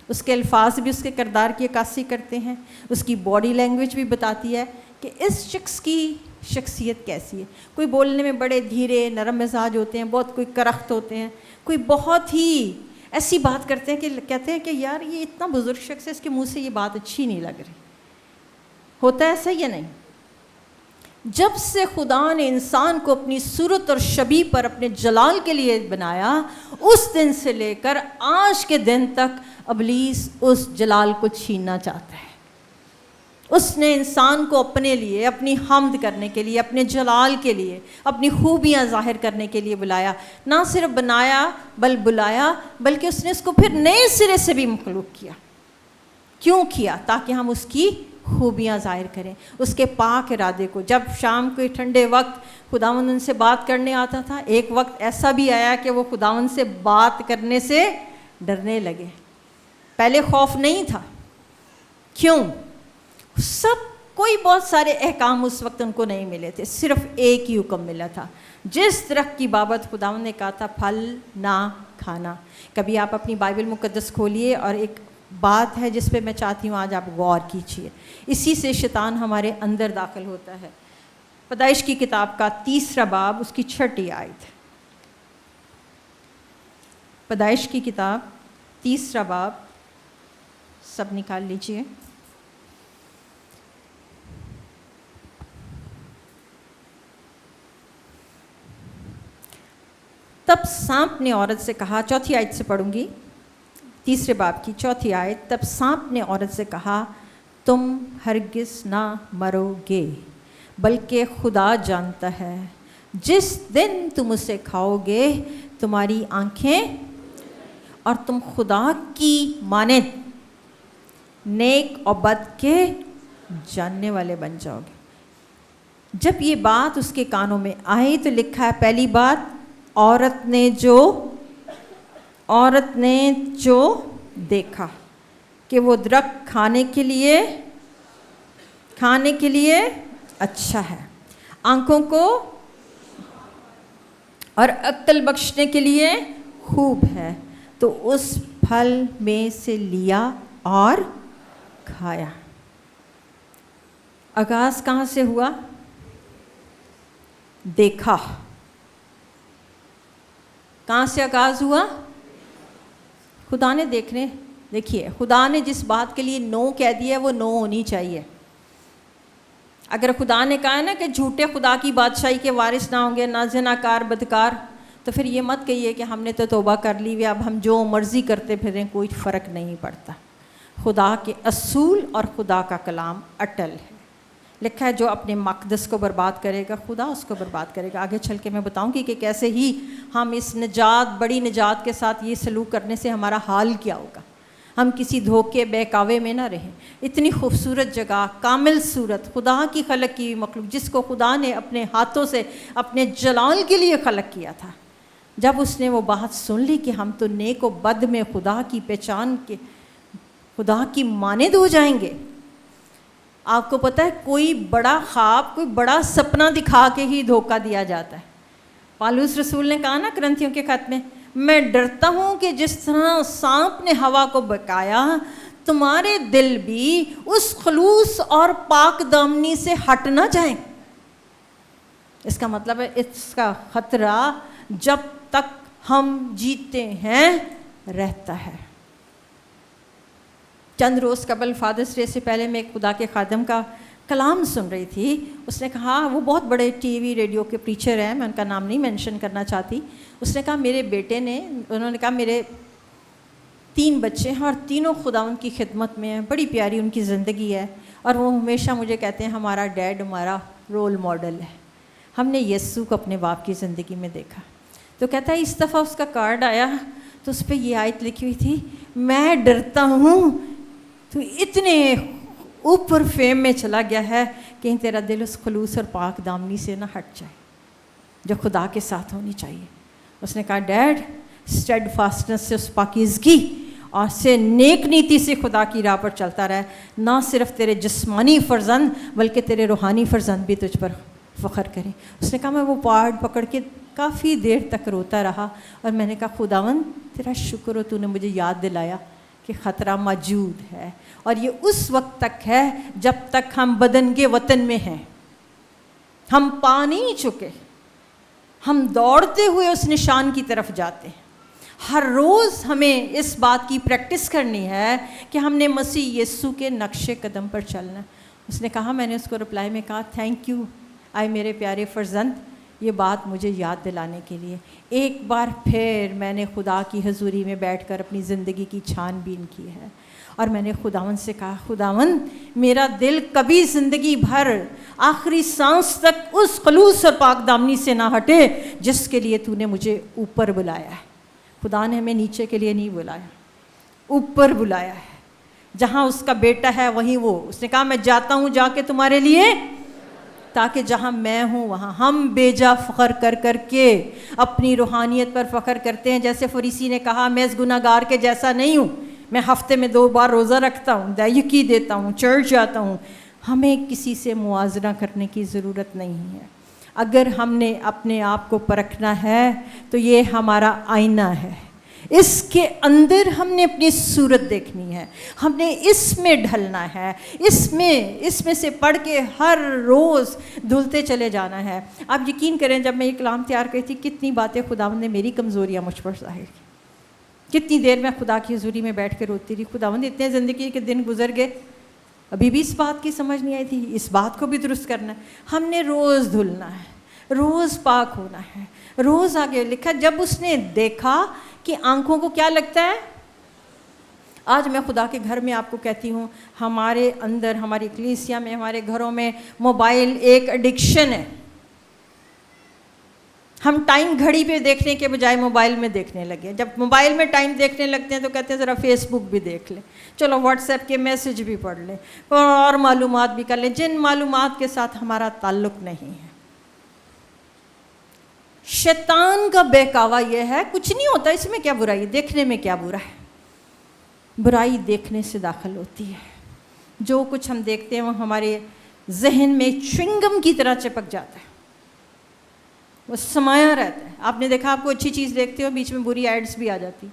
اس کے الفاظ بھی اس کے کردار کی عکاسی کرتے ہیں، اس کی باڈی لینگویج بھی بتاتی ہے کہ اس شخص کی شخصیت کیسی ہے۔ کوئی بولنے میں بڑے دھیرے نرم مزاج ہوتے ہیں، بہت کوئی کرخت ہوتے ہیں، کوئی بہت ہی ایسی بات کرتے ہیں کہ کہتے ہیں کہ یار یہ اتنا بزرگ شخص ہے، اس کے منہ سے یہ بات اچھی نہیں لگ رہی۔ ہوتا ہے ایسا یا نہیں؟ جب سے خدا نے انسان کو اپنی صورت اور شبیہ پر اپنے جلال کے لیے بنایا، اس دن سے لے کر آج کے دن تک ابلیس اس جلال کو چھیننا چاہتا ہے۔ اس نے انسان کو اپنے لیے، اپنی حمد کرنے کے لیے، اپنے جلال کے لیے، اپنی خوبیاں ظاہر کرنے کے لیے بلایا۔ نہ صرف بنایا بلایا بلکہ اس نے اس کو پھر نئے سرے سے بھی مخلوق کیا۔ کیوں کیا؟ تاکہ ہم اس کی خوبیاں ظاہر کریں، اس کے پاک ارادے کو۔ جب شام کے ٹھنڈے وقت خداوند ان سے بات کرنے آتا تھا، ایک وقت ایسا بھی آیا کہ وہ خداوند سے بات کرنے سے ڈرنے لگے۔ پہلے خوف نہیں تھا، کیوں؟ کوئی بہت سارے احکام اس وقت ان کو نہیں ملے تھے، صرف ایک ہی حکم ملا تھا، جس درخت کی بابت خداوند نے کہا تھا پھل نہ کھانا۔ کبھی آپ اپنی بائبل مقدس کھولیے اور ایک بات ہے جس پہ میں چاہتی ہوں آج آپ غور کیجیے۔ اسی سے شیطان ہمارے اندر داخل ہوتا ہے۔ پیدائش کی کتاب کا 3 باب اس کی 6 آیت۔ پیدائش کی کتاب 3 باب، سب نکال لیجئے۔ تب سانپ نے عورت سے کہا، 4 آیت سے پڑھوں گی، 3 باب کی 4 آیت۔ تب سانپ نے عورت سے کہا تم ہرگز نہ مرو گے، بلکہ خدا جانتا ہے جس دن تم اسے کھاؤ گے تمہاری آنکھیں اور تم خدا کی مانند نیک اور بد کے جاننے والے بن جاؤ گے۔ جب یہ بات اس کے کانوں میں آئی تو لکھا ہے، پہلی بات عورت نے جو دیکھا کہ وہ درخت کھانے کے لیے اچھا ہے، آنکھوں کو اور عقل بخشنے کے لیے خوب ہے، تو اس پھل میں سے لیا اور کھایا۔ آغاز کہاں سے ہوا؟ دیکھا۔ کہاں سے آغاز ہوا؟ خدا نے دیکھیے خدا نے جس بات کے لیے نو کہہ دیا وہ نو ہونی چاہیے۔ اگر خدا نے کہا ہے نا کہ جھوٹے خدا کی بادشاہی کے وارث نہ ہوں گے، نہ زناکار بدکار، تو پھر یہ مت کہیے کہ ہم نے تو توبہ کر لی ہوئی، اب ہم جو مرضی کرتے پھریں کوئی فرق نہیں پڑتا۔ خدا کے اصول اور خدا کا کلام اٹل ہے۔ لکھا ہے جو اپنے مقدس کو برباد کرے گا خدا اس کو برباد کرے گا۔ آگے چل کے میں بتاؤں گی کہ کیسے ہی ہم اس بڑی نجات کے ساتھ یہ سلوک کرنے سے ہمارا حال کیا ہوگا۔ ہم کسی دھوکے بہکاوے میں نہ رہیں۔ اتنی خوبصورت جگہ، کامل صورت، خدا کی خلق کی مخلوق جس کو خدا نے اپنے ہاتھوں سے اپنے جلال کے لیے خلق کیا تھا، جب اس نے وہ بات سن لی کہ ہم تو نیک و بد میں خدا کی پہچان کے خدا کی مانند ہو جائیں گے۔ آپ کو پتہ ہے کوئی بڑا خواب، کوئی بڑا سپنا دکھا کے ہی دھوکہ دیا جاتا ہے۔ پالوس رسول نے کہا نا کرنتھیوں کے خط میں ڈرتا ہوں کہ جس طرح سانپ نے ہوا کو بہکایا، تمہارے دل بھی اس خلوص اور پاک دامنی سے ہٹ نہ جائیں۔ اس کا مطلب ہے اس کا خطرہ جب تک ہم جیتے ہیں رہتا ہے۔ چند روز قبل فادرس ڈے سے پہلے میں ایک خدا کے خادم کا کلام سن رہی تھی. اس نے کہا, وہ بہت بڑے ٹی وی ریڈیو کے پریچر ہیں, میں ان کا نام نہیں مینشن کرنا چاہتی. اس نے کہا میرے بیٹے نے, انہوں نے کہا میرے 3 بچے ہیں اور تینوں خداوند کی خدمت میں ہیں, بڑی پیاری ان کی زندگی ہے, اور وہ ہمیشہ مجھے کہتے ہیں ہمارا ڈیڈ ہمارا رول ماڈل ہے. ہم نے یسوع کو اپنے باپ کی زندگی میں دیکھا. تو کہتا ہے اس دفعہ اس کا کارڈ آیا تو اس پہ یہ آیت لکھی ہوئی تھی, میں ڈرتا ہوں تو اتنے اوپر فیم میں چلا گیا ہے کہیں تیرا دل اس خلوص اور پاک دامنی سے نہ ہٹ جائے جو خدا کے ساتھ ہونی چاہیے. اس نے کہا ڈیڈ, اسٹیڈ فاسٹنس سے, اس پاکیزگی اور سے نیک نیتی سے خدا کی راہ پر چلتا رہے, نہ صرف تیرے جسمانی فرزند بلکہ تیرے روحانی فرزند بھی تجھ پر فخر کریں. اس نے کہا میں وہ پہاڑ پکڑ کے کافی دیر تک روتا رہا, اور میں نے کہا خداوند تیرا شکر ہو, تو نے مجھے یاد دلایا کہ خطرہ موجود ہے, اور یہ اس وقت تک ہے جب تک ہم بدن کے وطن میں ہیں. ہم پا نہیں چکے, ہم دوڑتے ہوئے اس نشان کی طرف جاتے ہیں. ہر روز ہمیں اس بات کی پریکٹس کرنی ہے کہ ہم نے مسیح یسوع کے نقش قدم پر چلنا. اس نے کہا, میں نے اس کو رپلائی میں کہا تھینک یو آئے میرے پیارے فرزند, یہ بات مجھے یاد دلانے کے لیے. ایک بار پھر میں نے خدا کی حضوری میں بیٹھ کر اپنی زندگی کی چھان بین کی ہے, اور میں نے خداوند سے کہا خداوند میرا دل کبھی زندگی بھر آخری سانس تک اس خلوص اور پاک دامنی سے نہ ہٹے جس کے لیے تو نے مجھے اوپر بلایا ہے. خدا نے ہمیں نیچے کے لیے نہیں بلایا, اوپر بلایا ہے. جہاں اس کا بیٹا ہے وہیں وہ. اس نے کہا میں جاتا ہوں جا کے تمہارے لیے, تاکہ جہاں میں ہوں وہاں ہم بے جا فخر کر کر کے اپنی روحانیت پر فخر کرتے ہیں. جیسے فریسی نے کہا میں اس گناہ گار کے جیسا نہیں ہوں, میں ہفتے میں 2 بار روزہ رکھتا ہوں, دہیکی دیتا ہوں, چرچ جاتا ہوں. ہمیں کسی سے موازنہ کرنے کی ضرورت نہیں ہے. اگر ہم نے اپنے آپ کو پرکھنا ہے تو یہ ہمارا آئینہ ہے, اس کے اندر ہم نے اپنی صورت دیکھنی ہے, ہم نے اس میں ڈھلنا ہے, اس میں سے پڑھ کے ہر روز دھلتے چلے جانا ہے. آپ یقین کریں جب میں یہ کلام تیار کری تھی کتنی باتیں خداوند نے میری کمزوریاں مجھ پر ظاہر کی. کتنی دیر میں خدا کی حضوری میں بیٹھ کے روتی رہی, خداوند اتنے زندگی کے دن گزر گئے ابھی بھی اس بات کی سمجھ نہیں آئی تھی, اس بات کو بھی درست کرنا ہے. ہم نے روز دھلنا ہے, روز پاک ہونا ہے, روز. آگے لکھا جب اس نے دیکھا کہ آنکھوں کو کیا لگتا ہے. آج میں خدا کے گھر میں آپ کو کہتی ہوں, ہمارے اندر, ہماری کلیسیا میں, ہمارے گھروں میں موبائل ایک ایڈکشن ہے. ہم ٹائم گھڑی پہ دیکھنے کے بجائے موبائل میں دیکھنے لگے. جب موبائل میں ٹائم دیکھنے لگتے ہیں تو کہتے ہیں ذرا فیس بک بھی دیکھ لیں, چلو واٹس ایپ کے میسج بھی پڑھ لیں, اور معلومات بھی کر لیں جن معلومات کے ساتھ ہمارا تعلق نہیں ہے. شیطان کا بہکاوا یہ ہے کچھ نہیں ہوتا, اس میں کیا برائی, دیکھنے میں کیا برا ہے. برائی دیکھنے سے داخل ہوتی ہے. جو کچھ ہم دیکھتے ہیں وہ ہمارے ذہن میں چوئنگم کی طرح چپک جاتا ہے, وہ سمایا رہتا ہے. آپ نے دیکھا آپ کو اچھی چیز دیکھتے ہو بیچ میں بری ایڈس بھی آ جاتی.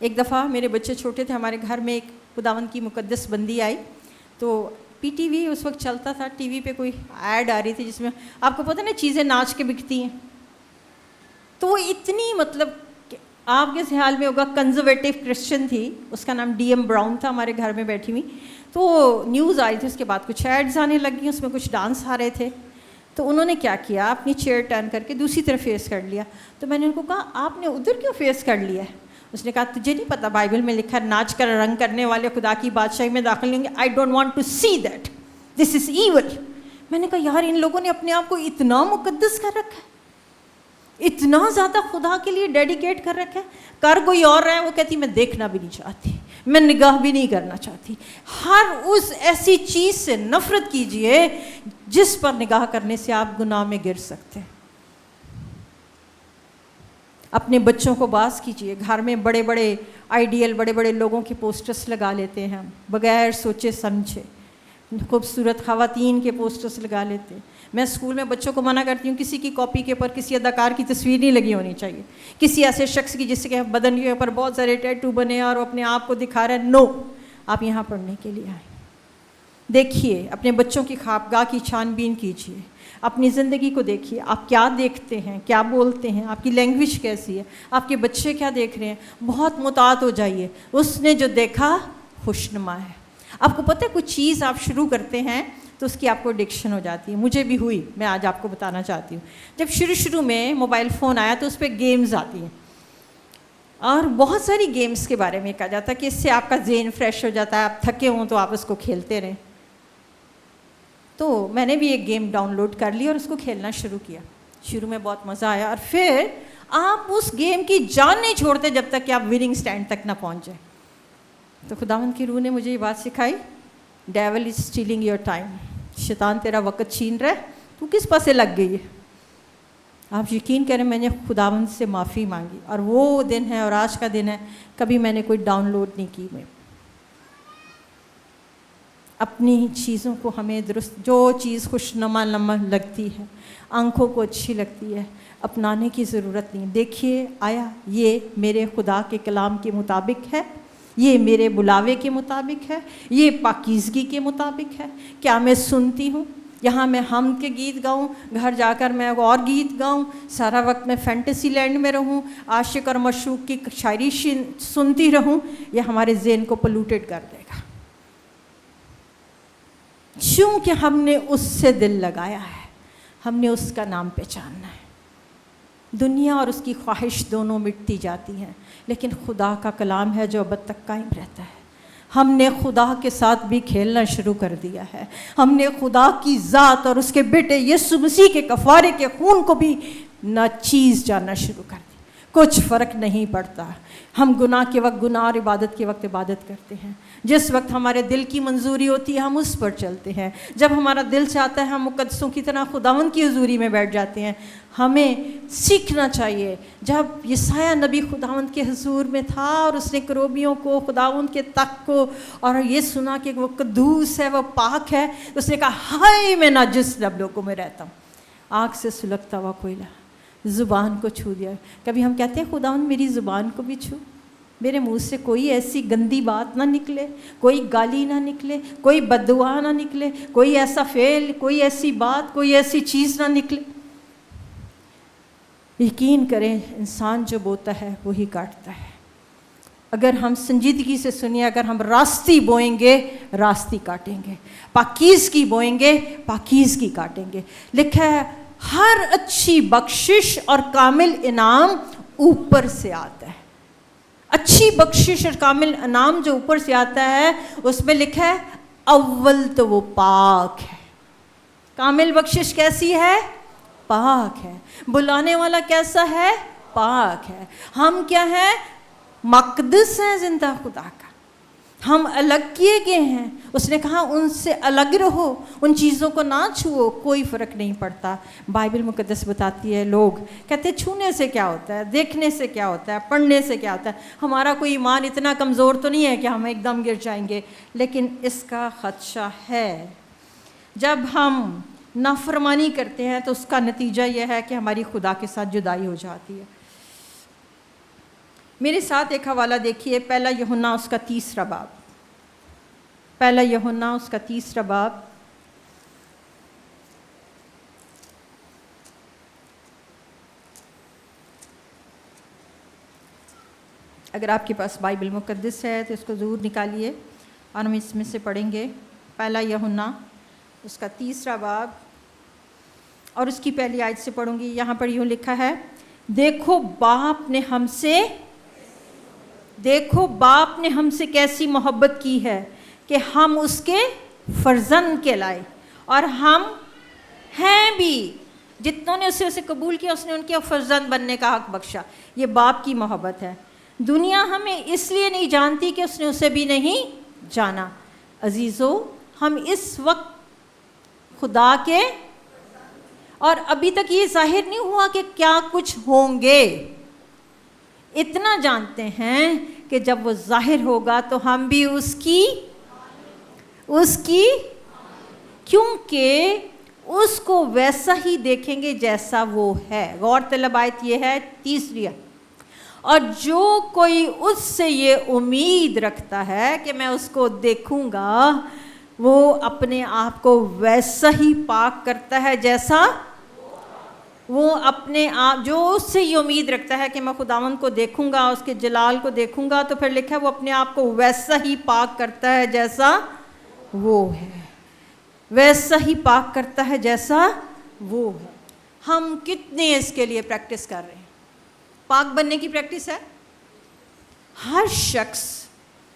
ایک دفعہ میرے بچے چھوٹے تھے, ہمارے گھر میں ایک خداوند کی مقدس بندی آئی, تو پی ٹی وی اس وقت چلتا تھا, ٹی وی پہ کوئی ایڈ آ رہی تھی جس میں آپ کو پتہ نا چیزیں ناچ کے بکتی ہیں. تو وہ اتنی مطلب آپ کے خیال میں ہوگا کنزرویٹو کرسچن تھی, اس کا نام ڈی ایم براؤن تھا, ہمارے گھر میں بیٹھی ہوئی. تو نیوز آئی تھی, اس کے بعد کچھ ایڈز آنے لگ گئی, اس میں کچھ ڈانس آ رہے تھے. تو انہوں نے کیا کیا, اپنی چیئر ٹرن کر کے دوسری طرف فیس کر لیا. تو میں نے ان کو کہا آپ نے ادھر کیوں فیس کر لیا ہے. اس نے کہا تجھے نہیں پتہ بائبل میں لکھا ہے ناچ کر رنگ کرنے والے خدا کی بادشاہی میں داخل نہیں ہوں گے. I don't want to see that, this is evil. میں نے کہا یار ان لوگوں نے اپنے آپ کو اتنا مقدس کر رکھا ہے, اتنا زیادہ خدا کے لیے ڈیڈیکیٹ کر رکھا ہے. کر کوئی اور رہا ہے, وہ کہتی میں دیکھنا بھی نہیں چاہتی, میں نگاہ بھی نہیں کرنا چاہتی. ہر اس ایسی چیز سے نفرت کیجئے جس پر نگاہ کرنے سے آپ گناہ میں گر سکتے ہیں. اپنے بچوں کو باز کیجئے. گھر میں بڑے بڑے آئیڈیل, بڑے بڑے لوگوں کے پوسٹرز لگا لیتے ہیں بغیر سوچے سمجھے. خوبصورت خواتین کے پوسٹرز لگا لیتے. میں اسکول میں بچوں کو منع کرتی ہوں کسی کی کاپی کے اوپر کسی اداکار کی تصویر نہیں لگی ہونی چاہیے, کسی ایسے شخص کی جس کے بدن کے اوپر بہت سارے ٹیٹو بنے اور وہ اپنے آپ کو دکھا رہا ہے. نو, آپ یہاں پڑھنے کے لیے آئیں. دیکھیے اپنے بچوں کی خوابگاہ کی چھان بین کیجیے, اپنی زندگی کو دیکھیے, آپ کیا دیکھتے ہیں, کیا بولتے ہیں, آپ کی لینگویج کیسی ہے, آپ کے بچے کیا دیکھ رہے ہیں. بہت محتاط ہو جائیے. اس نے جو دیکھا خوشنما ہے. آپ کو پتہ ہے کوئی چیز آپ شروع کرتے ہیں تو اس کی آپ کو ایڈکشن ہو جاتی ہے. مجھے بھی ہوئی, میں آج آپ کو بتانا چاہتی ہوں. جب شروع میں موبائل فون آیا تو اس پہ گیمز آتی ہیں, اور بہت ساری گیمز کے بارے میں کہا جاتا ہے کہ اس سے آپ کا ذہن فریش ہو جاتا ہے, آپ تھکے ہوں تو آپ اس کو کھیلتے رہیں. تو میں نے بھی ایک گیم ڈاؤن لوڈ کر لی اور اس کو کھیلنا شروع کیا. شروع میں بہت مزہ آیا, اور پھر آپ اس گیم کی جان نہیں چھوڑتے جب تک کہ آپ وننگ سٹینڈ تک نہ پہنچ جائیں. تو خداوند کی روح نے مجھے یہ بات سکھائی, dual is stealing your time. شیطان تیرا وقت چھین رہا ہے, تو کس پاسے لگ گئی ہے. آپ یقین کریں میں نے خداوند سے معافی مانگی, اور وہ دن ہے اور آج کا دن ہے, کبھی میں نے کوئی ڈاؤن لوڈ نہیں کی. میں اپنی چیزوں کو ہمیں درست, جو چیز خوشنما لگتی ہے, آنکھوں کو اچھی لگتی ہے, اپنانے کی ضرورت نہیں. دیکھیے آیا یہ میرے خدا کے کلام کے مطابق ہے, یہ میرے بلاوے کے مطابق ہے, یہ پاکیزگی کے مطابق ہے. کیا میں سنتی ہوں, یہاں میں ہم کے گیت گاؤں, گھر جا کر میں اور گیت گاؤں, سارا وقت میں فینٹیسی لینڈ میں رہوں, عاشق اور مشوق کی شاعری سنتی رہوں, یہ ہمارے ذہن کو پلوٹیڈ کر دے گا. چونکہ ہم نے اس سے دل لگایا ہے, ہم نے اس کا نام پہچاننا ہے. دنیا اور اس کی خواہش دونوں مٹتی جاتی ہیں, لیکن خدا کا کلام ہے جو ابد تک قائم رہتا ہے. ہم نے خدا کے ساتھ بھی کھیلنا شروع کر دیا ہے. ہم نے خدا کی ذات اور اس کے بیٹے یسوع مسیح کے کفارے کے خون کو بھی ناچیز جاننا شروع کر دیا. کچھ فرق نہیں پڑتا. ہم گناہ کے وقت گناہ اور عبادت کے وقت عبادت کرتے ہیں. جس وقت ہمارے دل کی منظوری ہوتی ہے ہم اس پر چلتے ہیں. جب ہمارا دل چاہتا ہے ہم مقدسوں کی طرح خداوند کی حضوری میں بیٹھ جاتے ہیں. ہمیں سیکھنا چاہیے. جب یسایہ نبی خداوند کے حضور میں تھا اور اس نے کروبیوں کو, خداوند کے تخت کو, اور یہ سنا کہ وہ قدوس ہے, وہ پاک ہے, اس نے کہا ہائے میں ناجس لوگوں میں رہتا ہوں. آنکھ سے سلگتا ہوا کوئلہ زبان کو چھو دیا. کبھی ہم کہتے ہیں خداوند میری زبان کو بھی چھو, میرے منہ سے کوئی ایسی گندی بات نہ نکلے, کوئی گالی نہ نکلے, کوئی بد دعا نہ نکلے, کوئی ایسا فعل, کوئی ایسی بات, کوئی ایسی چیز نہ نکلے. یقین کریں انسان جو بوتا ہے وہی کاٹتا ہے. اگر ہم سنجیدگی سے سنیں, اگر ہم راستی بوئیں گے راستی کاٹیں گے, پاکیزگی بوئیں گے پاکیزگی کاٹیں گے. لکھا ہے ہر اچھی بخشش اور کامل انعام اوپر سے آتا ہے. اچھی بخشش اور کامل انعام جو اوپر سے آتا ہے اس میں لکھا ہے اول تو وہ پاک ہے. کامل بخشش کیسی ہے؟ پاک ہے. بلانے والا کیسا ہے؟ پاک ہے. ہم کیا ہیں؟ مقدس ہیں زندہ خدا کا. ہم الگ کیے گئے ہیں. اس نے کہا ان سے الگ رہو, ان چیزوں کو نہ چھوؤ. کوئی فرق نہیں پڑتا. بائبل مقدس بتاتی ہے, لوگ کہتے ہیں چھونے سے کیا ہوتا ہے, دیکھنے سے کیا ہوتا ہے, پڑھنے سے کیا ہوتا ہے. ہمارا کوئی ایمان اتنا کمزور تو نہیں ہے کہ ہم ایک دم گر جائیں گے, لیکن اس کا خدشہ ہے. جب ہم نافرمانی کرتے ہیں تو اس کا نتیجہ یہ ہے کہ ہماری خدا کے ساتھ جدائی ہو جاتی ہے. میرے ساتھ ایک حوالہ دیکھیے, پہلا یوحنا اس کا 3 باب. پہلا یوحنا اس کا 3 باب. اگر آپ کے پاس بائبل مقدس ہے تو اس کو ضرور نکالیے اور ہم اس میں سے پڑھیں گے. پہلا یوحنا اس کا 3 باب اور اس کی پہلی آیت سے پڑھوں گی. یہاں پر یوں لکھا ہے, دیکھو باپ نے ہم سے کیسی محبت کی ہے کہ ہم اس کے فرزند کہلائے, اور ہم ہیں بھی. جتنوں نے اسے قبول کیا اس نے ان کے فرزند بننے کا حق بخشا. یہ باپ کی محبت ہے. دنیا ہمیں اس لیے نہیں جانتی کہ اس نے اسے بھی نہیں جانا. عزیزو ہم اس وقت خدا کے, اور ابھی تک یہ ظاہر نہیں ہوا کہ کیا کچھ ہوں گے. اتنا جانتے ہیں کہ جب وہ ظاہر ہوگا تو ہم بھی اس کی کیونکہ اس کو ویسا ہی دیکھیں گے جیسا وہ ہے. غور طلب آیت یہ ہے 3. اور جو کوئی اس سے یہ امید رکھتا ہے کہ میں اس کو دیکھوں گا, وہ اپنے آپ کو ویسا ہی پاک کرتا ہے جیسا وہ اپنے آپ, جو اس سے یہ امید رکھتا ہے کہ میں خداوند کو دیکھوں گا, اس کے جلال کو دیکھوں گا, تو پھر لکھا ہے وہ اپنے آپ کو ویسا ہی پاک کرتا ہے جیسا وہ ہے، ویسا ہی پاک کرتا ہے جیسا وہ ہے۔ ہم کتنے اس کے لیے پریکٹس کر رہے ہیں؟ پاک بننے کی پریکٹس ہے۔ ہر شخص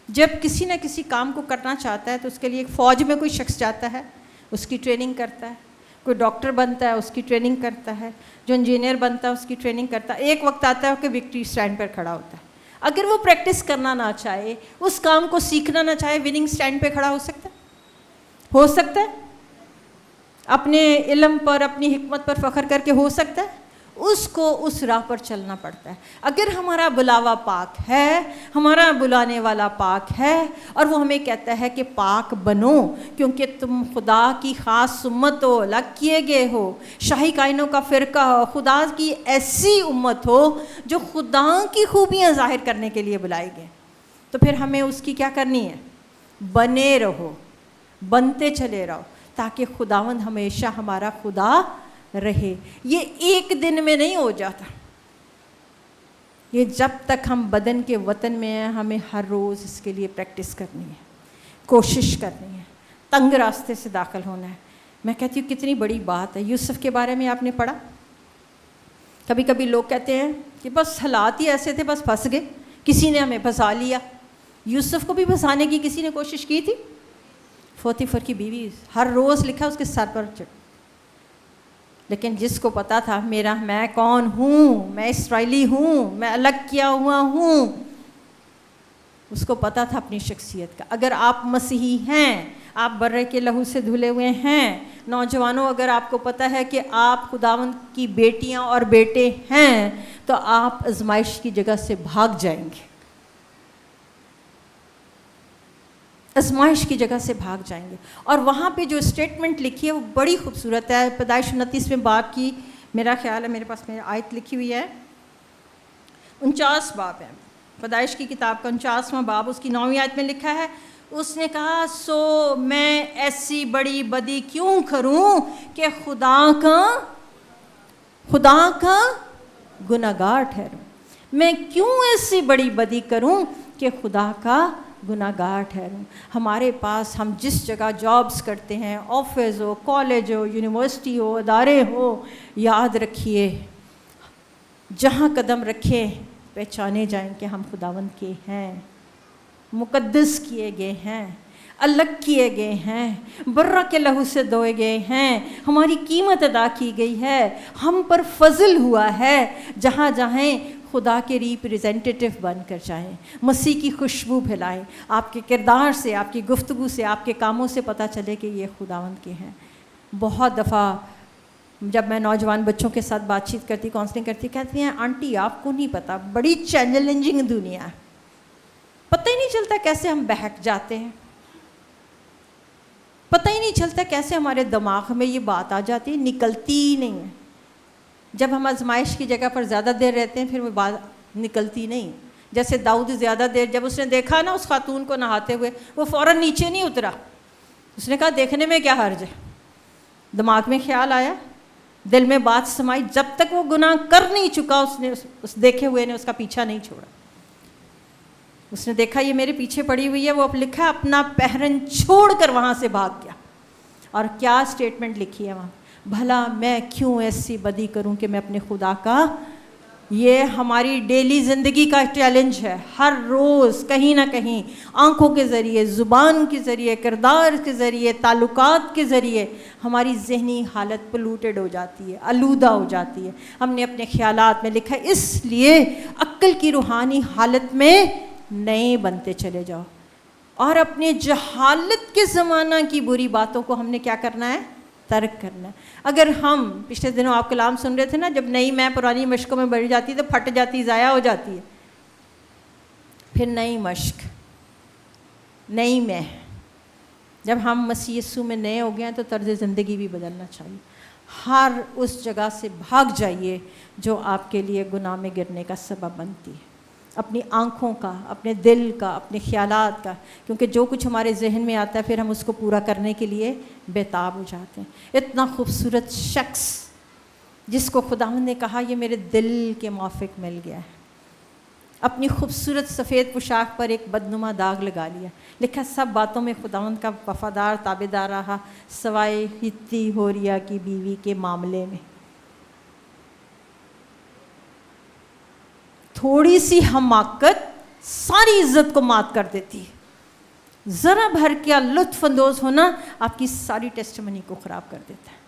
جب کسی نہ کسی کام کو کرنا چاہتا ہے تو اس کے لیے ایک فوج میں کوئی شخص جاتا ہے، اس کی ٹریننگ کرتا ہے، کوئی ڈاکٹر بنتا ہے اس کی ٹریننگ کرتا ہے، جو انجینئر بنتا ہے اس کی ٹریننگ کرتا ہے۔ ایک وقت آتا ہے کہ وکٹری سٹینڈ پر کھڑا ہوتا ہے۔ اگر وہ پریکٹس کرنا نہ چاہے، اس کام کو سیکھنا نہ چاہے، وننگ سٹینڈ پہ کھڑا ہو سکتا ہے؟ ہو سکتا ہے؟ اپنے علم پر، اپنی حکمت پر فخر کر کے ہو سکتا ہے؟ اس کو اس راہ پر چلنا پڑتا ہے۔ اگر ہمارا بلاوا پاک ہے، ہمارا بلانے والا پاک ہے، اور وہ ہمیں کہتا ہے کہ پاک بنو کیونکہ تم خدا کی خاص امت ہو، الگ کیے گئے ہو، شاہی کائنوں کا فرقہ ہو، خدا کی ایسی امت ہو جو خدا کی خوبیاں ظاہر کرنے کے لیے بلائے گئے، تو پھر ہمیں اس کی کیا کرنی ہے؟ بنے رہو، بنتے چلے رہو، تاکہ خداوند ہمیشہ ہمارا خدا رہے۔ یہ ایک دن میں نہیں ہو جاتا، یہ جب تک ہم بدن کے وطن میں ہیں ہمیں ہر روز اس کے لیے پریکٹس کرنی ہے، کوشش کرنی ہے، تنگ راستے سے داخل ہونا ہے۔ میں کہتی ہوں کتنی بڑی بات ہے۔ یوسف کے بارے میں آپ نے پڑھا؟ کبھی کبھی لوگ کہتے ہیں کہ بس حالات ہی ایسے تھے، بس پھنس گئے، کسی نے ہمیں پھنسا لیا۔ یوسف کو بھی پھنسانے کی کسی نے کوشش کی تھی؟ پوتیفر کی بیوی، ہر روز لکھا اس کے سر پر چڑھ، لیکن جس کو پتا تھا میں کون ہوں، میں اسرائیلی ہوں، میں الگ کیا ہوا ہوں، اس کو پتا تھا اپنی شخصیت کا۔ اگر آپ مسیحی ہیں، آپ برے کے لہو سے دھلے ہوئے ہیں، نوجوانوں اگر آپ کو پتا ہے کہ آپ خداوند کی بیٹیاں اور بیٹے ہیں، تو آپ آزمائش کی جگہ سے بھاگ جائیں گے، آزمائش کی جگہ سے بھاگ جائیں گے۔ اور وہاں پہ جو اسٹیٹمنٹ لکھی ہے وہ بڑی خوبصورت ہے۔ پیدائش 29ویں باب کی، میرا خیال ہے میرے پاس میری آیت لکھی ہوئی ہے، 49 باب ہے پیدائش کی کتاب کا، 49واں باب، اس کی 9ویں آیت میں لکھا ہے، اس نے کہا سو میں ایسی بڑی بدی کیوں کروں کہ خدا کا گناہگار ٹھہروں۔ میں کیوں ایسی بڑی بدی کروں کہ خدا کا گناہگار ٹھہروں۔ ہمارے پاس ہم جس جگہ جابز کرتے ہیں، آفس ہو، کالج ہو، یونیورسٹی ہو، ادارے ہو، یاد رکھیے جہاں قدم رکھیں پہچانے جائیں کہ ہم خداوند کے ہیں، مقدس کیے گئے ہیں، الگ کیے گئے ہیں، برہ کے لہو سے دھوئے گئے ہیں، ہماری قیمت ادا کی گئی ہے، ہم پر فضل ہوا ہے۔ جہاں جائیں خدا کے ریپریزنٹیٹیو بن کر جائیں، مسیح کی خوشبو پھیلائیں، آپ کے کردار سے، آپ کی گفتگو سے، آپ کے کاموں سے پتہ چلے کہ یہ خداوند کے ہیں۔ بہت دفعہ جب میں نوجوان بچوں کے ساتھ بات چیت کرتی، کاؤنسلنگ کرتی، کہتی ہیں آنٹی آپ کو نہیں پتہ، بڑی چیلنجنگ دنیا ہے، پتہ ہی نہیں چلتا کیسے ہم بہک جاتے ہیں، پتہ ہی نہیں چلتا کیسے ہمارے دماغ میں یہ بات آ جاتی ہے، نکلتی ہی نہیں ہے۔ جب ہم آزمائش کی جگہ پر زیادہ دیر رہتے ہیں پھر وہ بات نکلتی نہیں۔ جیسے داؤد زیادہ دیر، جب اس نے دیکھا نا اس خاتون کو نہاتے ہوئے، وہ فوراً نیچے نہیں اترا، اس نے کہا دیکھنے میں کیا حرج ہے۔ دماغ میں خیال آیا، دل میں بات سمائی، جب تک وہ گناہ کر نہیں چکا اس دیکھے ہوئے نے اس کا پیچھا نہیں چھوڑا۔ اس نے دیکھا یہ میرے پیچھے پڑی ہوئی ہے، وہ اب لکھا اپنا پہرن چھوڑ کر وہاں سے بھاگ گیا۔ اور کیا اسٹیٹمنٹ لکھی ہے وہاں، بھلا میں کیوں ایسی بدی کروں کہ میں اپنے خدا کا۔ یہ ہماری ڈیلی زندگی کا چیلنج ہے، ہر روز کہیں نہ کہیں آنکھوں کے ذریعے، زبان کے ذریعے، کردار کے ذریعے، تعلقات کے ذریعے ہماری ذہنی حالت پلوٹڈ ہو جاتی ہے، آلودہ ہو جاتی ہے۔ ہم نے اپنے خیالات میں لکھا ہے، اس لیے عقل کی روحانی حالت میں نئے بنتے چلے جاؤ، اور اپنے جہالت کے زمانہ کی بری باتوں کو ہم نے کیا کرنا ہے، ترک کرنا ہے۔ اگر ہم پچھلے دنوں آپ کلام سن رہے تھے نا، جب نئی میں پرانی مشقوں میں بڑھ جاتی ہے تو پھٹ جاتی، ضائع ہو جاتی ہے، پھر نئی مشق، نئی میں، جب ہم مسیح یسوع میں نئے ہو گئے ہیں تو طرز زندگی بھی بدلنا چاہیے۔ ہر اس جگہ سے بھاگ جائیے جو آپ کے لیے گناہ میں گرنے کا سبب بنتی ہے، اپنی آنکھوں کا، اپنے دل کا، اپنے خیالات کا، کیونکہ جو کچھ ہمارے ذہن میں آتا ہے پھر ہم اس کو پورا کرنے کے لیے بےتاب ہو جاتے ہیں۔ اتنا خوبصورت شخص جس کو خداوند نے کہا یہ میرے دل کے موافق مل گیا ہے، اپنی خوبصورت سفید پوشاک پر ایک بدنما داغ لگا لیا. لکھا سب باتوں میں خداوند کا وفادار تابعدار رہا سوائے ہتی ہوریا کی بیوی کے معاملے میں. تھوڑی سی حماقت ساری عزت کو مات کر دیتی ہے. ذرا بھر کیا لطف اندوز ہونا آپ کی ساری ٹیسٹمنی کو خراب کر دیتا ہے.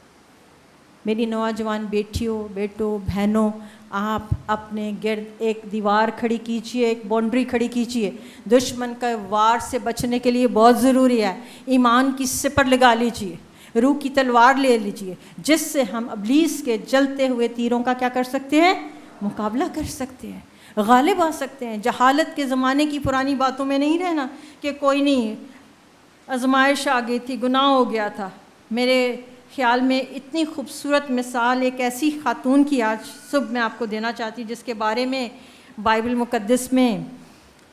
میری نوجوان بیٹیوں، بیٹوں، بہنوں، آپ اپنے گرد ایک دیوار کھڑی کیجیے، ایک باؤنڈری کھڑی کیجیے. دشمن کا وار سے بچنے کے لیے بہت ضروری ہے ایمان کی سپر لگا لیجیے، روح کی تلوار لے لیجیے، جس سے ہم ابلیس کے جلتے ہوئے تیروں کا کیا کر سکتے ہیں؟ مقابلہ کر سکتے ہیں، غالب آ سکتے ہیں. جہالت کے زمانے کی پرانی باتوں میں نہیں رہنا کہ کوئی نہیں، آزمائش آ گئی تھی، گناہ ہو گیا تھا. میرے خیال میں اتنی خوبصورت مثال ایک ایسی خاتون کی آج صبح میں آپ کو دینا چاہتی ہوں جس کے بارے میں بائبل مقدس میں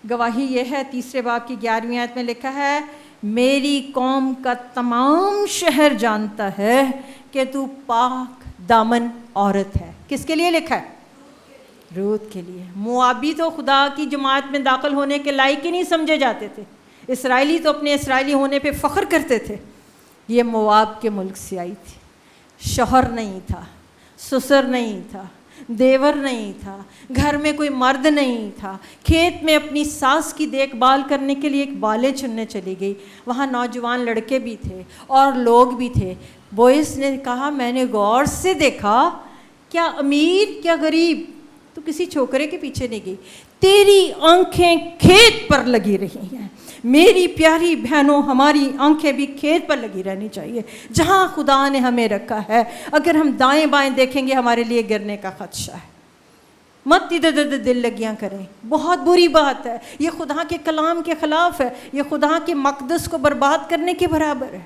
گواہی یہ ہے. 3 باب کی 11ویں آیت میں لکھا ہے، میری قوم کا تمام شہر جانتا ہے کہ تو پاک دامن عورت ہے. کس کے لیے لکھا ہے؟ روت کے لیے. موابی تو خدا کی جماعت میں داخل ہونے کے لائق ہی نہیں سمجھے جاتے تھے. اسرائیلی تو اپنے اسرائیلی ہونے پہ فخر کرتے تھے. یہ مواب کے ملک سے آئی تھی. شوہر نہیں تھا، سسر نہیں تھا، دیور نہیں تھا، گھر میں کوئی مرد نہیں تھا. کھیت میں اپنی ساس کی دیکھ بھال کرنے کے لیے ایک بالیں چننے چلی گئی. وہاں نوجوان لڑکے بھی تھے اور لوگ بھی تھے. بوئس نے کہا میں نے غور سے دیکھا، کیا امیر کیا غریب، تو کسی چھوکرے کے پیچھے نہیں گئی. تیری آنکھیں کھیت پر لگی رہی ہیں. میری پیاری بہنوں، ہماری آنکھیں بھی کھیت پر لگی رہنی چاہیے جہاں خدا نے ہمیں رکھا ہے. اگر ہم دائیں بائیں دیکھیں گے ہمارے لیے گرنے کا خدشہ ہے. مت ادھر ادھر دل لگیاں کریں، بہت بری بات ہے. یہ خدا کے کلام کے خلاف ہے، یہ خدا کے مقدس کو برباد کرنے کے برابر ہے.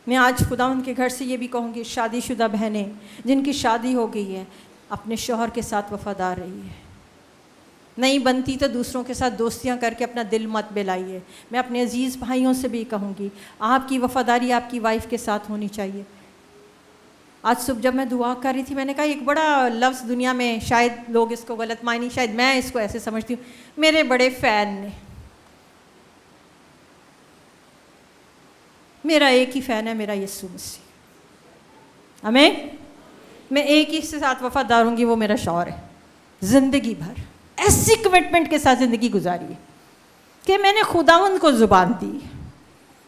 میں آج خداوند کے گھر سے یہ بھی کہوں گی، شادی شدہ بہنیں جن کی شادی ہو گئی ہے اپنے شوہر کے ساتھ وفادار رہی ہے. نہیں بنتی تو دوسروں کے ساتھ دوستیاں کر کے اپنا دل مت بہلائیے. میں اپنے عزیز بھائیوں سے بھی کہوں گی، آپ کی وفاداری آپ کی وائف کے ساتھ ہونی چاہیے. آج صبح جب میں دعا کر رہی تھی میں نے کہا ایک بڑا لفظ دنیا میں شاید لوگ اس کو غلط معنی، شاید میں اس کو ایسے سمجھتی ہوں، میرے بڑے فین نے. میرا ایک ہی فین ہے، میرا یسوع مسیح. آمین. میں ایک ہی سے ساتھ وفادار ہوں گی، وہ میرا شوہر ہے. زندگی بھر ایسی کمٹمنٹ کے ساتھ زندگی گزاری ہے کہ میں نے خداوند کو زبان دی،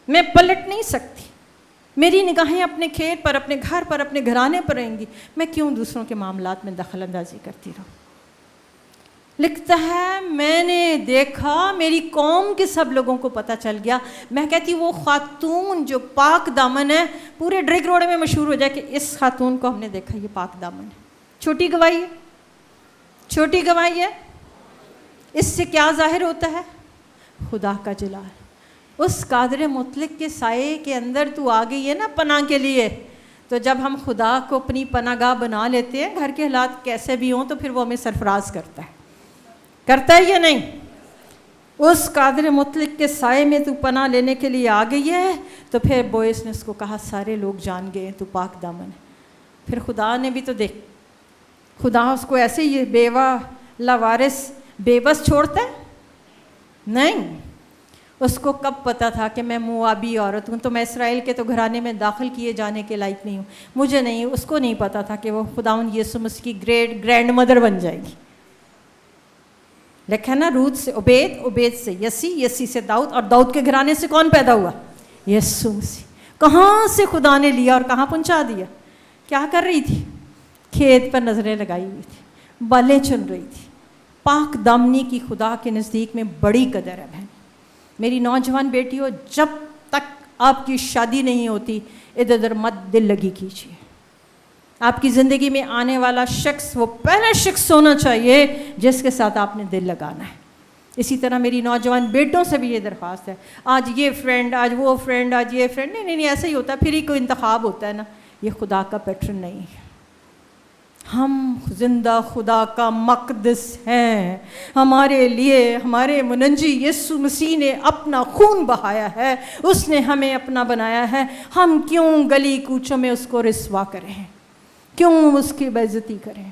میں پلٹ نہیں سکتی. میری نگاہیں اپنے کھیت پر، اپنے گھر پر، اپنے گھرانے پر رہیں گی. میں کیوں دوسروں کے معاملات میں دخل اندازی کرتی رہوں؟ لکھتا ہے میں نے دیکھا، میری قوم کے سب لوگوں کو پتہ چل گیا. میں کہتی وہ خاتون جو پاک دامن ہے، پورے ڈرگ روڈ میں مشہور ہو جائے کہ اس خاتون کو ہم نے دیکھا، یہ پاک دامن ہے. چھوٹی گواہی ہے، چھوٹی گواہی ہے. اس سے کیا ظاہر ہوتا ہے؟ خدا کا جلال. اس قادر مطلق کے سائے کے اندر تو آ گئی ہے نا پناہ کے لیے. تو جب ہم خدا کو اپنی پناہ گاہ بنا لیتے ہیں، گھر کے حالات کیسے بھی ہوں، تو پھر وہ ہمیں سرفراز کرتا ہے یا نہیں؟ اس قادر مطلق کے سائے میں تو پناہ لینے کے لیے آ گئی ہے. تو پھر بوئس نے اس کو کہا سارے لوگ جان گئے تو پاک دامن ہے. پھر خدا نے بھی تو دیکھ، خدا اس کو ایسے ہی بیوہ لاوارث بے بس چھوڑتا ہے؟ نہیں. اس کو کب پتہ تھا کہ میں موابی عورت ہوں تو میں اسرائیل کے تو گھرانے میں داخل کیے جانے کے لائق نہیں ہوں. مجھے نہیں، اس کو نہیں پتہ تھا کہ وہ خداوند یسوع مسیح کی گرینڈ مدر بن جائے گی. لکھا نا روت سے عبید، عبید سے یسی سے داؤد، اور داؤد کے گھرانے سے کون پیدا ہوا؟ یسوع مسیح. کہاں سے خدا نے لیا اور کہاں پہنچا دیا؟ کیا کر رہی تھی؟ کھیت پر نظریں لگائی ہوئی تھی، بالیں چن رہی تھی. پاک دامنی کی خدا کے نزدیک میں بڑی قدر ہے. بہن میری نوجوان بیٹیوں، جب تک آپ کی شادی نہیں ہوتی ادھر ادھر مت دل لگی کیجیے. آپ کی زندگی میں آنے والا شخص وہ پہلا شخص ہونا چاہیے جس کے ساتھ آپ نے دل لگانا ہے. اسی طرح میری نوجوان بیٹوں سے بھی یہ درخواست ہے، آج یہ فرینڈ، آج وہ فرینڈ، آج یہ فرینڈ، نہیں ایسا ہی ہوتا ہے. پھر ہی کوئی انتخاب ہوتا ہے نا. یہ خدا کا پیٹرن نہیں ہے. ہم زندہ خدا کا مقدس ہیں. ہمارے لیے ہمارے منجی یسوع مسیح نے اپنا خون بہایا ہے، اس نے ہمیں اپنا بنایا ہے. ہم کیوں گلی کوچوں میں اس کو رسوا کریں؟ کیوں اس کی بے عزتی کریں؟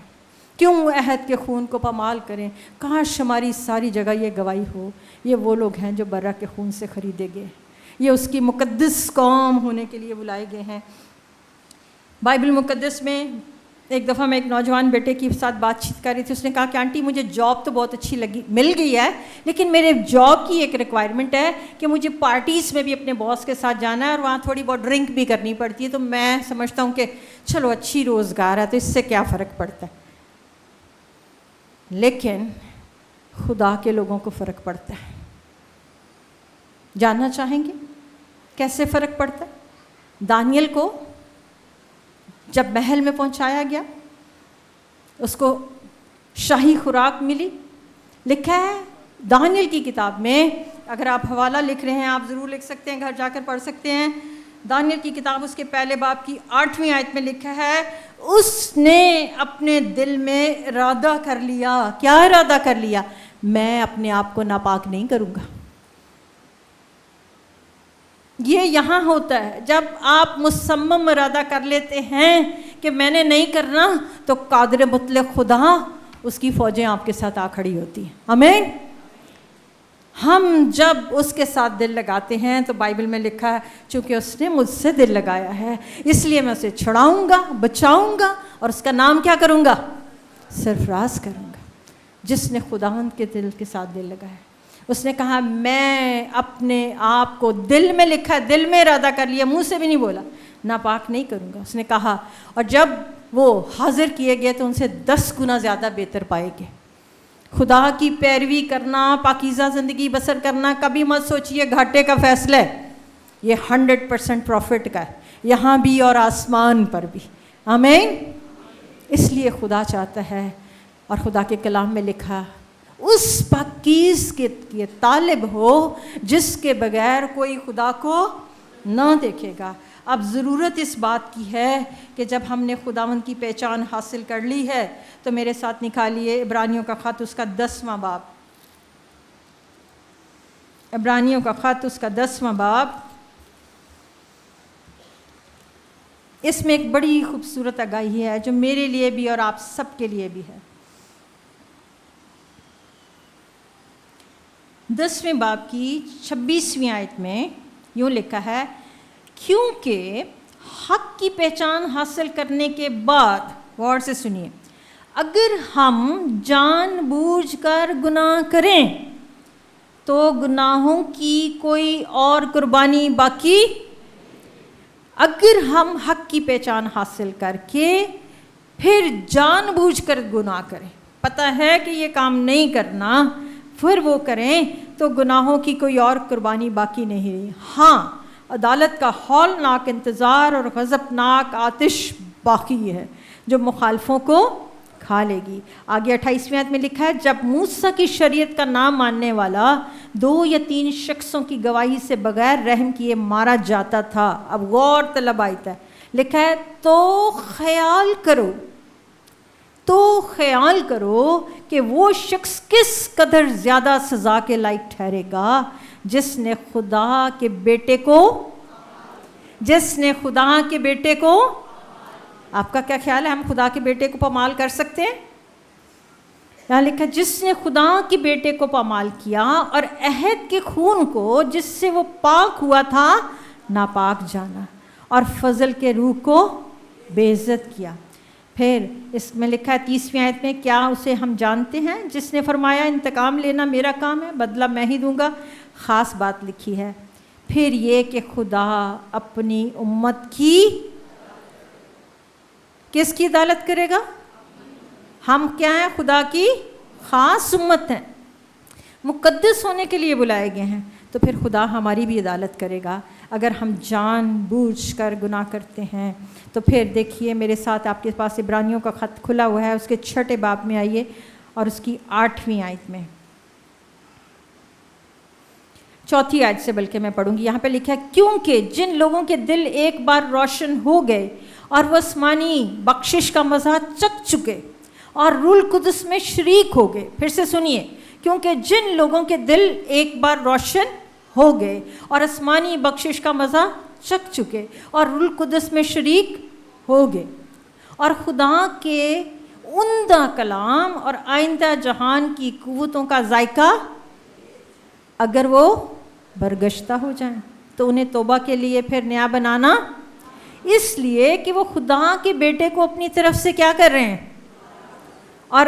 کیوں عہد کے خون کو پامال کریں؟ کاش ہماری ساری جگہ یہ گواہی ہو، یہ وہ لوگ ہیں جو برہ کے خون سے خریدے گئے، یہ اس کی مقدس قوم ہونے کے لیے بلائے گئے ہیں۔ بائبل مقدس میں ایک دفعہ میں ایک نوجوان بیٹے کے ساتھ بات چیت کر رہی تھی، اس نے کہا کہ آنٹی مجھے جاب تو بہت اچھی مل گئی ہے، لیکن میرے جاب کی ایک ریکوائرمنٹ ہے کہ مجھے پارٹیز میں بھی اپنے باس کے ساتھ جانا ہے اور وہاں تھوڑی بہت ڈرنک بھی کرنی پڑتی ہے، تو میں سمجھتا ہوں کہ چلو اچھی روزگار ہے تو اس سے کیا فرق پڑتا ہے، لیکن خدا کے لوگوں کو فرق پڑتا ہے۔ جاننا چاہیں گے کیسے فرق پڑتا ہے؟ دانیل کو جب محل میں پہنچایا گیا، اس کو شاہی خوراک ملی، لکھا ہے دانیل کی کتاب میں، اگر آپ حوالہ لکھ رہے ہیں آپ ضرور لکھ سکتے ہیں، گھر جا کر پڑھ سکتے ہیں، دانیل کی کتاب اس کے پہلے باب کی 8ویں آیت میں لکھا ہے، اس نے اپنے دل میں ارادہ کر لیا۔ کیا ارادہ کر لیا؟ میں اپنے آپ کو ناپاک نہیں کروں گا۔ یہ یہاں ہوتا ہے، جب آپ مصمم ارادہ کر لیتے ہیں کہ میں نے نہیں کرنا، تو قادر مطلق خدا اس کی فوجیں آپ کے ساتھ آ کھڑی ہوتی ہیں۔ آمین۔ ہم جب اس کے ساتھ دل لگاتے ہیں تو بائبل میں لکھا ہے چونکہ اس نے مجھ سے دل لگایا ہے اس لیے میں اسے چھڑاؤں گا، بچاؤں گا اور اس کا نام کیا کروں گا؟ سرفراز کروں گا۔ جس نے خداوند کے دل کے ساتھ دل لگایا، اس نے کہا میں اپنے آپ کو، دل میں لکھا ہے، دل میں ارادہ کر لیا، منہ سے بھی نہیں بولا، ناپاک نہیں کروں گا۔ اس نے کہا، اور جب وہ حاضر کیے گئے تو ان سے 10 گنا زیادہ بہتر پائے گئے۔ خدا کی پیروی کرنا، پاکیزہ زندگی بسر کرنا، کبھی مت سوچئے گھاٹے کا فیصلہ ہے، یہ 100% پروفٹ کا ہے، یہاں بھی اور آسمان پر بھی۔ آمین۔ اس لیے خدا چاہتا ہے، اور خدا کے کلام میں لکھا، اس پاکیز کے طالب ہو جس کے بغیر کوئی خدا کو نہ دیکھے گا۔ اب ضرورت اس بات کی ہے کہ جب ہم نے خداوند کی پہچان حاصل کر لی ہے تو میرے ساتھ نکالیے عبرانیوں کا خط اس کا 10واں باب، عبرانیوں کا خط اس کا 10واں باب۔ اس میں ایک بڑی خوبصورت آگاہی ہے جو میرے لیے بھی اور آپ سب کے لیے بھی ہے۔ 10ویں باب کی 26ویں آیت میں یوں لکھا ہے، کیونکہ حق کی پہچان حاصل کرنے کے بعد، غور سے سنیے، اگر ہم جان بوجھ کر گناہ کریں تو گناہوں کی کوئی اور قربانی باقی، اگر ہم حق کی پہچان حاصل کر کے پھر جان بوجھ کر گناہ کریں، پتہ ہے کہ یہ کام نہیں کرنا، پھر وہ کریں تو گناہوں کی کوئی اور قربانی باقی نہیں رہی۔ ہاں، عدالت کا ہولناک انتظار اور غضبناک آتش باقی ہے جو مخالفوں کو کھا لے گی۔ آگے 28ویں آیت میں لکھا ہے، جب موسیٰ کی شریعت کا نام ماننے والا 2 یا 3 شخصوں کی گواہی سے بغیر رحم کیے مارا جاتا تھا۔ اب غور طلب آیت ہے، لکھا ہے تو خیال کرو کہ وہ شخص کس قدر زیادہ سزا کے لائق ٹھہرے گا جس نے خدا کے بیٹے کو، آپ کا کیا خیال ہے، ہم خدا کے بیٹے کو پامال کر سکتے ہیں؟ یہاں لکھا جس نے خدا کے بیٹے کو پامال کیا اور عہد کے خون کو جس سے وہ پاک ہوا تھا ناپاک جانا اور فضل کے روح کو بے عزت کیا۔ پھر اس میں لکھا ہے 30ویں آیت میں، کیا اسے ہم جانتے ہیں جس نے فرمایا انتقام لینا میرا کام ہے، بدلہ میں ہی دوں گا۔ خاص بات لکھی ہے، پھر یہ کہ خدا اپنی امت کی کس کی عدالت کرے گا؟ ہم کیا ہیں؟ خدا کی خاص امت ہیں، مقدس ہونے کے لیے بلائے گئے ہیں، تو پھر خدا ہماری بھی عدالت کرے گا اگر ہم جان بوجھ کر گناہ کرتے ہیں۔ تو پھر دیکھیے میرے ساتھ، آپ کے پاس عبرانیوں کا خط کھلا ہوا ہے، اس کے 6 باب میں آئیے اور اس کی 8ویں آیت میں، 4تھی آیت سے بلکہ میں پڑھوں گی۔ یہاں پہ لکھا ہے، کیونکہ جن لوگوں کے دل ایک بار روشن ہو گئے اور وہ آسمانی بخشش کا مزہ چکھ چکے اور روح القدس میں شریک ہو گئے۔ پھر سے سنیے، کیونکہ جن لوگوں کے دل ایک بار روشن ہو گئے اور آسمانی بخشش کا مزہ چکھ چکے اور روح القدس میں شریک ہو گئے اور خدا کے عمدہ کلام اور آئندہ جہان کی قوتوں کا ذائقہ اگر وہ برگشتہ ہو جائیں تو انہیں توبہ کے لیے پھر نیا بنانا، اس لیے کہ وہ خدا کے بیٹے کو اپنی طرف سے کیا کر رہے ہیں، اور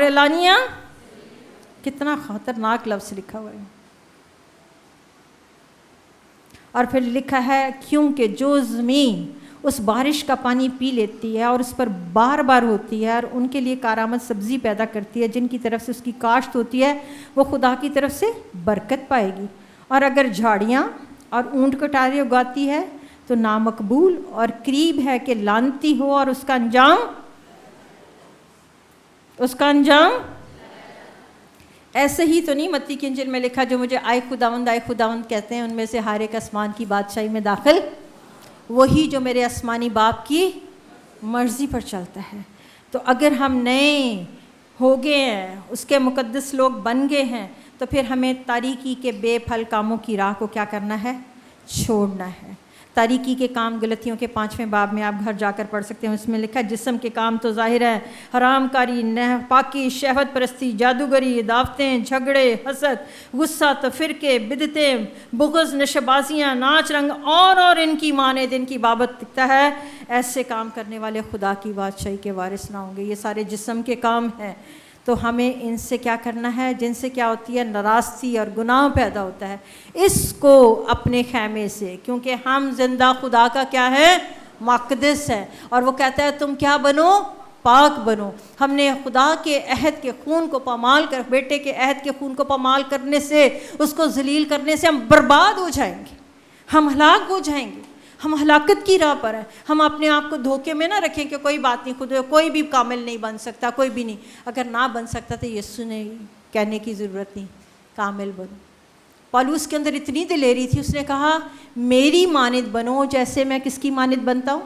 اعلانیہ کتنا خطرناک لفظ لکھا ہوا ہے. اور پھر لکھا ہے کیونکہ جو زمین اس بارش کا پانی پی لیتی ہے اور اس پر بار بار ہوتی ہے اور ان کے لیے کارآمد سبزی پیدا کرتی ہے جن کی طرف سے اس کی کاشت ہوتی ہے، وہ خدا کی طرف سے برکت پائے گی. اور اگر جھاڑیاں اور اونٹ کٹارے اگاتی ہے تو نامقبول اور قریب ہے کہ لعنتی ہو، اور اس کا انجام ایسے ہی تو نہیں متی کی انجیل میں لکھا جو مجھے آئے خداوند کہتے ہیں ان میں سے ہر ایک آسمان کی بادشاہی میں داخل وہی جو میرے آسمانی باپ کی مرضی پر چلتا ہے. تو اگر ہم نئے ہو گئے ہیں، اس کے مقدس لوگ بن گئے ہیں، تو پھر ہمیں تاریکی کے بے پھل کاموں کی راہ کو کیا کرنا ہے، چھوڑنا ہے. تاریکی کے کام گلتیوں کے 5ویں باب میں آپ گھر جا کر پڑھ سکتے ہیں. اس میں لکھا ہے جسم کے کام تو ظاہر ہے، حرام کاری، ناپاکی، شہوت پرستی، جادوگری، دعوتیں، جھگڑے، حسد، غصہ، تفرقے، بدعتیں، بغض، نشہ بازیاں، ناچ رنگ اور ان کی مانند ان کی بابت لکھتا ہے ایسے کام کرنے والے خدا کی بادشاہی کے وارث نہ ہوں گے. یہ سارے جسم کے کام ہیں. تو ہمیں ان سے کیا کرنا ہے، جن سے کیا ہوتی ہے، ناراستی اور گناہ پیدا ہوتا ہے، اس کو اپنے خیمے سے، کیونکہ ہم زندہ خدا کا کیا ہے، مقدس ہے. اور وہ کہتا ہے تم کیا بنو، پاک بنو. ہم نے خدا کے عہد کے خون کو پامال کر، بیٹے کے عہد کے خون کو پامال کرنے سے، اس کو ذلیل کرنے سے ہم برباد ہو جائیں گے، ہم ہلاک ہو جائیں گے، ہم ہلاکت کی راہ پر ہیں. ہم اپنے آپ کو دھوکے میں نہ رکھیں کہ کوئی بات نہیں، خود کوئی بھی کامل نہیں بن سکتا، کوئی بھی نہیں. اگر نہ بن سکتا تو یسوع نے کہنے کی ضرورت نہیں، کامل بنو. پالوس کے اندر اتنی دلیری تھی، اس نے کہا میری مانند بنو جیسے میں کس کی مانند بنتا ہوں.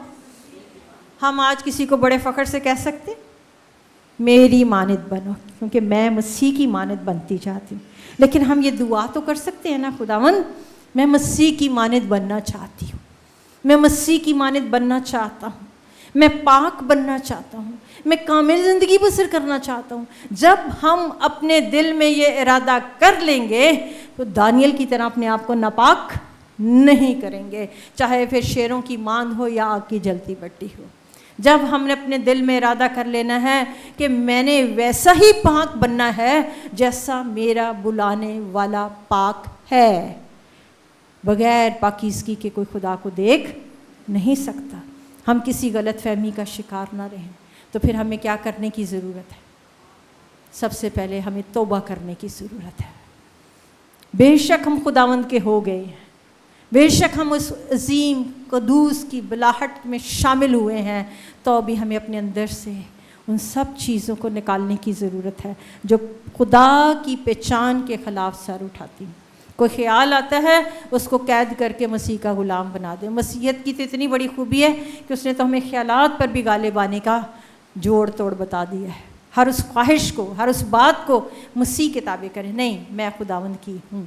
ہم آج کسی کو بڑے فخر سے کہہ سکتے میری مانند بنو، کیونکہ میں مسیح کی مانند بنتی جاتی ہوں. لیکن ہم یہ دعا تو کر سکتے ہیں نا، خداوند میں مسیح کی مانند بننا چاہتی ہوں، میں مسیح کی مانند بننا چاہتا ہوں، میں پاک بننا چاہتا ہوں، میں کامل زندگی بسر کرنا چاہتا ہوں. جب ہم اپنے دل میں یہ ارادہ کر لیں گے تو دانیل کی طرح اپنے آپ کو ناپاک نہیں کریں گے، چاہے پھر شیروں کی ماند ہو یا آگ کی جلتی بٹی ہو. جب ہم نے اپنے دل میں ارادہ کر لینا ہے کہ میں نے ویسا ہی پاک بننا ہے جیسا میرا بلانے والا پاک ہے، بغیر پاکیزگی کے کوئی خدا کو دیکھ نہیں سکتا. ہم کسی غلط فہمی کا شکار نہ رہیں. تو پھر ہمیں کیا کرنے کی ضرورت ہے؟ سب سے پہلے ہمیں توبہ کرنے کی ضرورت ہے. بے شک ہم خداوند کے ہو گئے ہیں، بے شک ہم اس عظیم قدوس کی بلاہٹ میں شامل ہوئے ہیں، تو بھی ہمیں اپنے اندر سے ان سب چیزوں کو نکالنے کی ضرورت ہے جو خدا کی پہچان کے خلاف سر اٹھاتی ہیں. کوئی خیال آتا ہے اس کو قید کر کے مسیح کا غلام بنا دے. مسیحیت کی تو اتنی بڑی خوبی ہے کہ اس نے تو ہمیں خیالات پر بھی غالب آنے کا جوڑ توڑ بتا دیا ہے. ہر اس خواہش کو، ہر اس بات کو مسیح کے تابع کریں. نہیں، میں خداوند کی ہوں.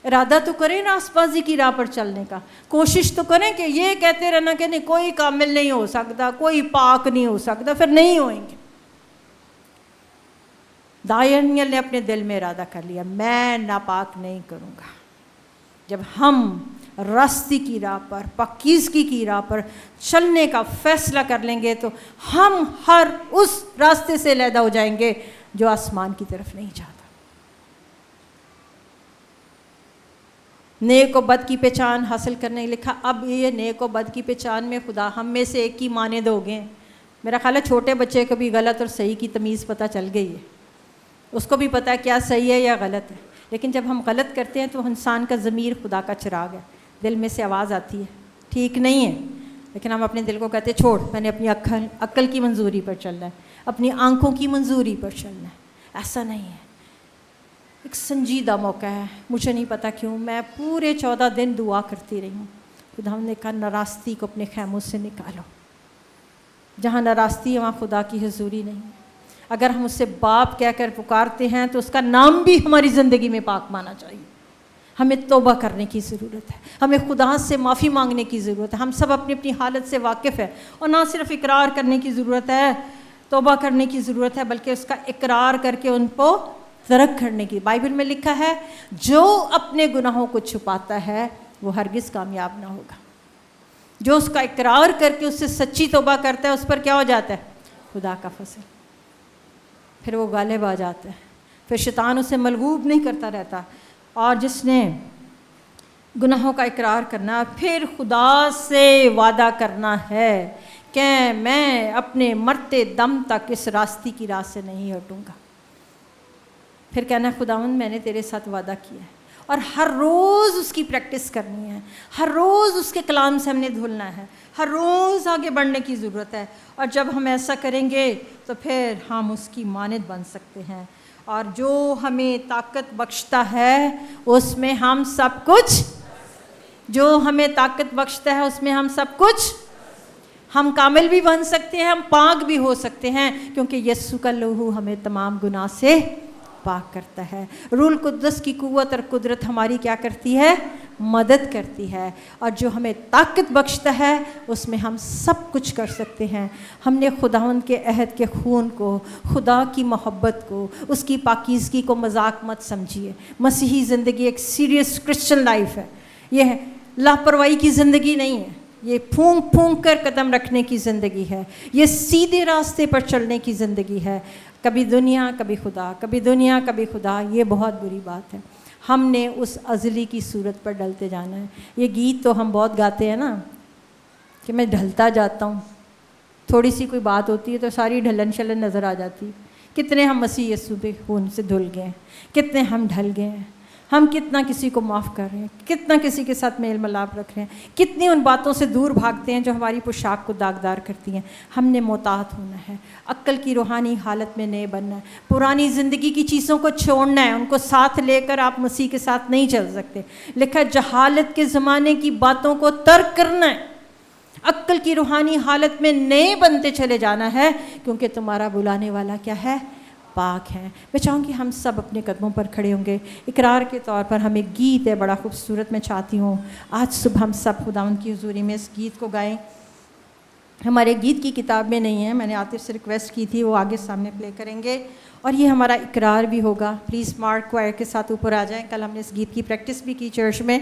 ارادہ تو کریں راست بازی کی راہ پر چلنے کا، کوشش تو کریں کہ یہ کہتے رہنا کہ نہیں کوئی کامل نہیں ہو سکتا، کوئی پاک نہیں ہو سکتا، پھر نہیں ہوئیں گے. دانیل نے اپنے دل میں ارادہ کر لیا میں ناپاک نہیں کروں گا. جب ہم راستی کی راہ پر، پاکیزگی کی راہ پر چلنے کا فیصلہ کر لیں گے تو ہم ہر اس راستے سے علیحدہ ہو جائیں گے جو آسمان کی طرف نہیں جاتا. نیک و بد کی پہچان حاصل کرنے لکھا. اب یہ نیک و بد کی پہچان میں خدا ہم میں سے ایک کی مانند ہو گئے. میرا خیال ہے چھوٹے بچے کو بھی غلط اور صحیح کی تمیز پتہ چل گئی ہے، اس کو بھی پتہ ہے کیا صحیح ہے یا غلط ہے. لیکن جب ہم غلط کرتے ہیں تو انسان کا ضمیر خدا کا چراغ ہے، دل میں سے آواز آتی ہے ٹھیک نہیں ہے، لیکن ہم اپنے دل کو کہتے ہیں چھوڑ، میں نے اپنی عقل کی منظوری پر چلنا ہے، اپنی آنکھوں کی منظوری پر چلنا ہے. ایسا نہیں ہے. ایک سنجیدہ موقع ہے. مجھے نہیں پتا کیوں میں پورے 14 دن دعا کرتی رہی ہوں. خدا ہم نے کہا ناراستی کو اپنے خیموں سے نکالو. جہاں ناراستی ہے وہاں خدا کی حضوری نہیں. اگر ہم اس سے باپ کہہ کر پکارتے ہیں تو اس کا نام بھی ہماری زندگی میں پاک مانا چاہیے. ہمیں توبہ کرنے کی ضرورت ہے, ہمیں خدا سے معافی مانگنے کی ضرورت ہے. ہم سب اپنی اپنی حالت سے واقف ہے, اور نہ صرف اقرار کرنے کی ضرورت ہے, توبہ کرنے کی ضرورت ہے, بلکہ اس کا اقرار کر کے ان کو ترک کرنے کی. بائبل میں لکھا ہے جو اپنے گناہوں کو چھپاتا ہے وہ ہرگز کامیاب نہ ہوگا. جو اس کا اقرار کر کے اس سے سچی توبہ کرتا ہے اس پر کیا ہو جاتا ہے؟ خدا کا فضل. پھر وہ غالب آ جاتا ہے, پھر شیطان اسے ملغوب نہیں کرتا رہتا. اور جس نے گناہوں کا اقرار کرنا, پھر خدا سے وعدہ کرنا ہے کہ میں اپنے مرتے دم تک اس راستے کی راہ سے نہیں ہٹوں گا. پھر کہنا خداوند میں نے تیرے ساتھ وعدہ کیا ہے, اور ہر روز اس کی پریکٹس کرنی ہے, ہر روز اس کے کلام سے ہم نے دھلنا ہے, ہر روز آگے بڑھنے کی ضرورت ہے. اور جب ہم ایسا کریں گے تو پھر ہم اس کی مانند بن سکتے ہیں, اور جو ہمیں طاقت بخشتا ہے اس میں ہم سب کچھ, جو ہمیں طاقت بخشتا ہے اس میں ہم سب کچھ, ہم کامل بھی بن سکتے ہیں, ہم پاک بھی ہو سکتے ہیں, کیونکہ یسوع کا لہو ہمیں تمام گناہ سے پاک کرتا ہے. روح القدس کی قوت اور قدرت ہماری کیا کرتی ہے؟ مدد کرتی ہے, اور جو ہمیں طاقت بخشتا ہے اس میں ہم سب کچھ کر سکتے ہیں. ہم نے خداوند کے عہد کے خون کو, خدا کی محبت کو, اس کی پاکیزگی کو مذاق مت سمجھیے. مسیحی زندگی ایک سیریس کرسچن لائف ہے, یہ لاپرواہی کی زندگی نہیں ہے, یہ پھونک پھونک کر قدم رکھنے کی زندگی ہے, یہ سیدھے راستے پر چلنے کی زندگی ہے. کبھی دنیا کبھی خدا, کبھی دنیا کبھی خدا, یہ بہت بری بات ہے. ہم نے اس ازلی کی صورت پر ڈلتے جانا ہے. یہ گیت تو ہم بہت گاتے ہیں نا کہ میں ڈھلتا جاتا ہوں, تھوڑی سی کوئی بات ہوتی ہے تو ساری ڈھلن شلن نظر آ جاتی. کتنے ہم مسیح یسوع کے خون سے دھل گئے ہیں, کتنے ہم ڈھل گئے ہیں, ہم کتنا کسی کو معاف کر رہے ہیں, کتنا کسی کے ساتھ میل ملاپ رکھ رہے ہیں, کتنی ان باتوں سے دور بھاگتے ہیں جو ہماری پوشاک کو داغدار کرتی ہیں. ہم نے محتاط ہونا ہے, عقل کی روحانی حالت میں نئے بننا ہے, پرانی زندگی کی چیزوں کو چھوڑنا ہے, ان کو ساتھ لے کر آپ مسیح کے ساتھ نہیں چل سکتے. لکھا جہالت کے زمانے کی باتوں کو ترک کرنا ہے, عقل کی روحانی حالت میں نئے بنتے چلے جانا ہے, کیونکہ تمہارا بلانے والا کیا ہے؟ پاک ہیں. میں چاہوں گی ہم سب اپنے قدموں پر کھڑے ہوں گے. اقرار کے طور پر ہم ایک گیت ہے بڑا خوبصورت, میں چاہتی ہوں آج صبح ہم سب خداوند کی حضوری میں اس گیت کو گائیں. ہمارے گیت کی کتاب میں نہیں ہے, میں نے عاطف سے ریکویسٹ کی تھی, وہ آگے سامنے پلے کریں گے, اور یہ ہمارا اقرار بھی ہوگا. پلیز مارک کوائر کے ساتھ اوپر آ جائیں. کل ہم نے اس گیت کی پریکٹس بھی کی چرچ میں.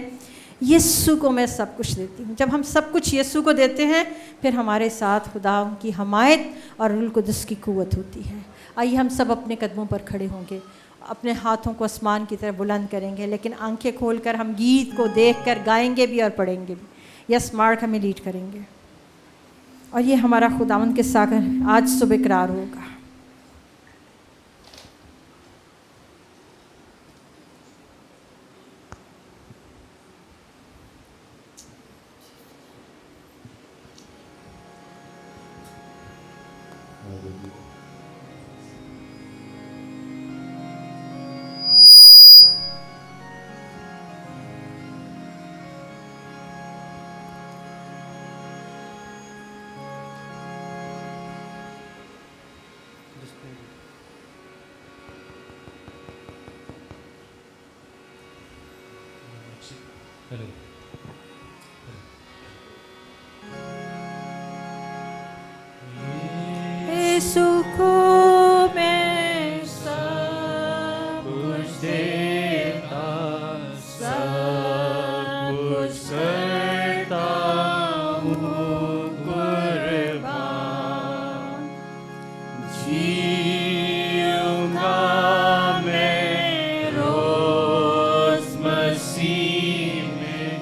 یسوع کو میں سب کچھ دیتی ہوں. جب ہم سب کچھ یسوع کو دیتے ہیں پھر ہمارے ساتھ خدا کی حمایت اور روح القدس کی قوت ہوتی ہے. آئیے ہم سب اپنے قدموں پر کھڑے ہوں گے, اپنے ہاتھوں کو آسمان کی طرف بلند کریں گے, لیکن آنکھیں کھول کر ہم گیت کو دیکھ کر گائیں گے بھی اور پڑھیں گے بھی. یس مارک ہمیں لیڈ کریں گے, اور یہ ہمارا خداوند کے ساتھ آج صبح اقرار ہوگا. Hello. یسوع کو میں سب کچھ دیتا, سب کچھ کرتا ہوں قربان, جیوں گا میں روز مسیح میں,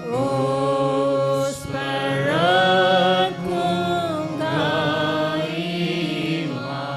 اس پر رکھوں گا ایمان.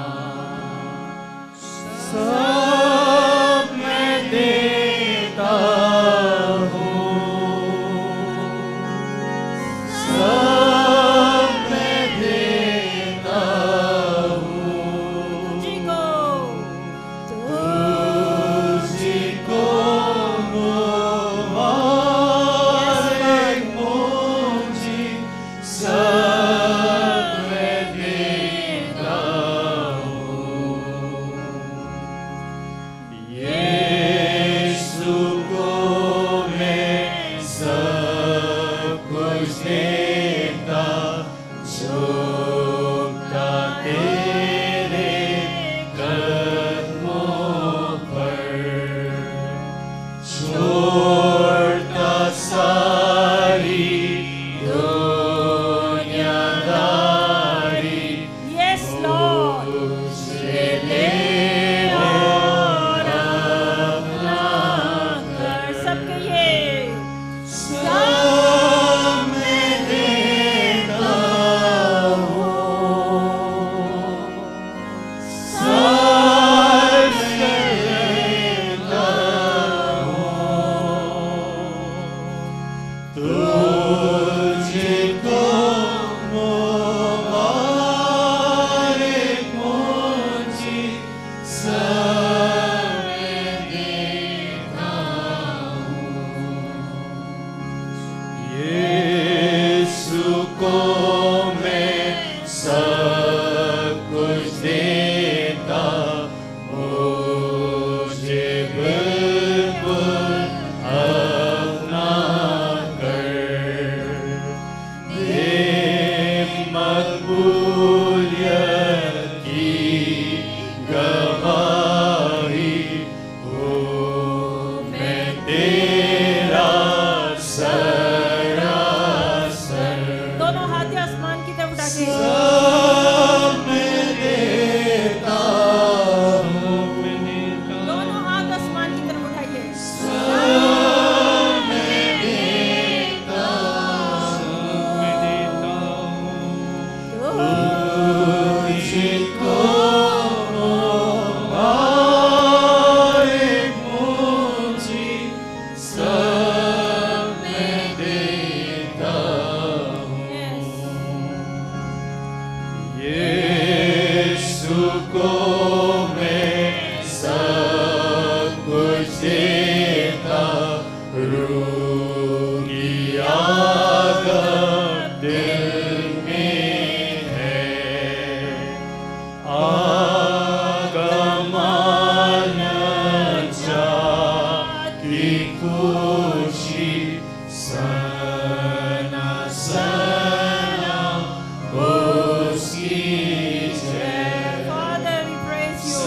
Father, we praise you.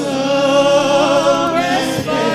Yes, Father.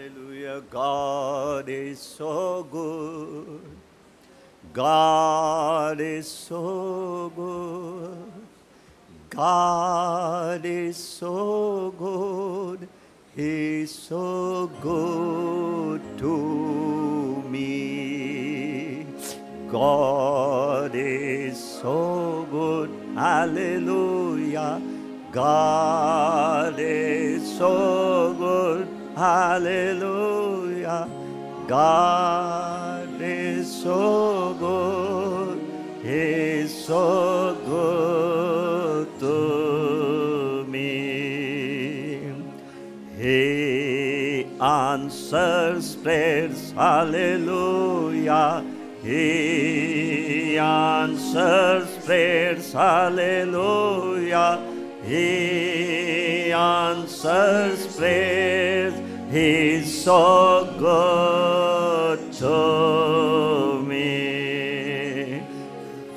Hallelujah. God is so good. God is so good. God is so good. He's so good to me. God is so good. Hallelujah. God is so good. Hallelujah. God is so good. He's so good to me. He answers prayers. Hallelujah. He answers prayers. Hallelujah. He answers prayers. He's so good to me.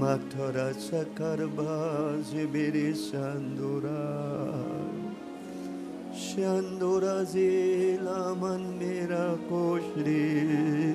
Matora sakarba zibiri sandura. Shandura zila man mera koshri.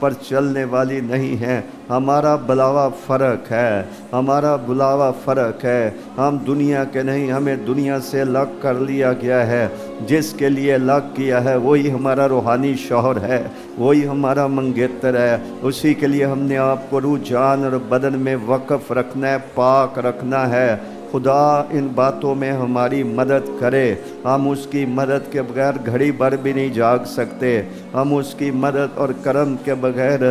پر چلنے والی نہیں ہیں. ہمارا بلاوا فرق ہے, ہمارا بلاوا فرق ہے. ہم دنیا کے نہیں, ہمیں دنیا سے الگ کر لیا گیا ہے. جس کے لیے الگ کیا ہے وہی ہمارا روحانی شوہر ہے, وہی ہمارا منگیتر ہے. اسی کے لیے ہم نے آپ کو روح, جان اور بدن میں وقف رکھنا ہے, پاک رکھنا ہے. خدا ان باتوں میں ہماری مدد کرے. ہم اس کی مدد کے بغیر گھڑی بھر بھی نہیں جاگ سکتے. ہم اس کی مدد اور کرم کے بغیر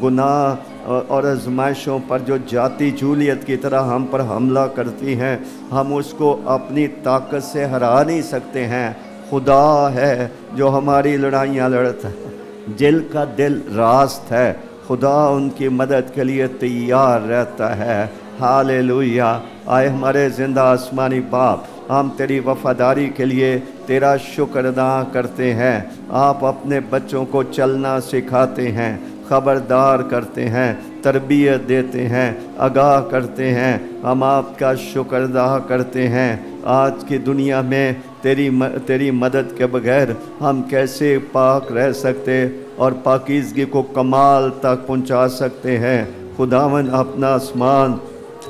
گناہ اور آزمائشوں پر جو جاتی جولیت کی طرح ہم پر حملہ کرتی ہیں, ہم اس کو اپنی طاقت سے ہرا نہیں سکتے ہیں. خدا ہے جو ہماری لڑائیاں لڑتا ہے, جل کا دل راست ہے. خدا ان کی مدد کے لیے تیار رہتا ہے. ہالےلویا. آئے ہمارے زندہ آسمانی باپ, ہم تیری وفاداری کے لیے تیرا شکر ادا کرتے ہیں. آپ اپنے بچوں کو چلنا سکھاتے ہیں, خبردار کرتے ہیں, تربیت دیتے ہیں, آگاہ کرتے ہیں. ہم آپ کا شکر ادا کرتے ہیں. آج کی دنیا میں تیری مدد کے بغیر ہم کیسے پاک رہ سکتے اور پاکیزگی کو کمال تک پہنچا سکتے ہیں. خداوند اپنا آسمان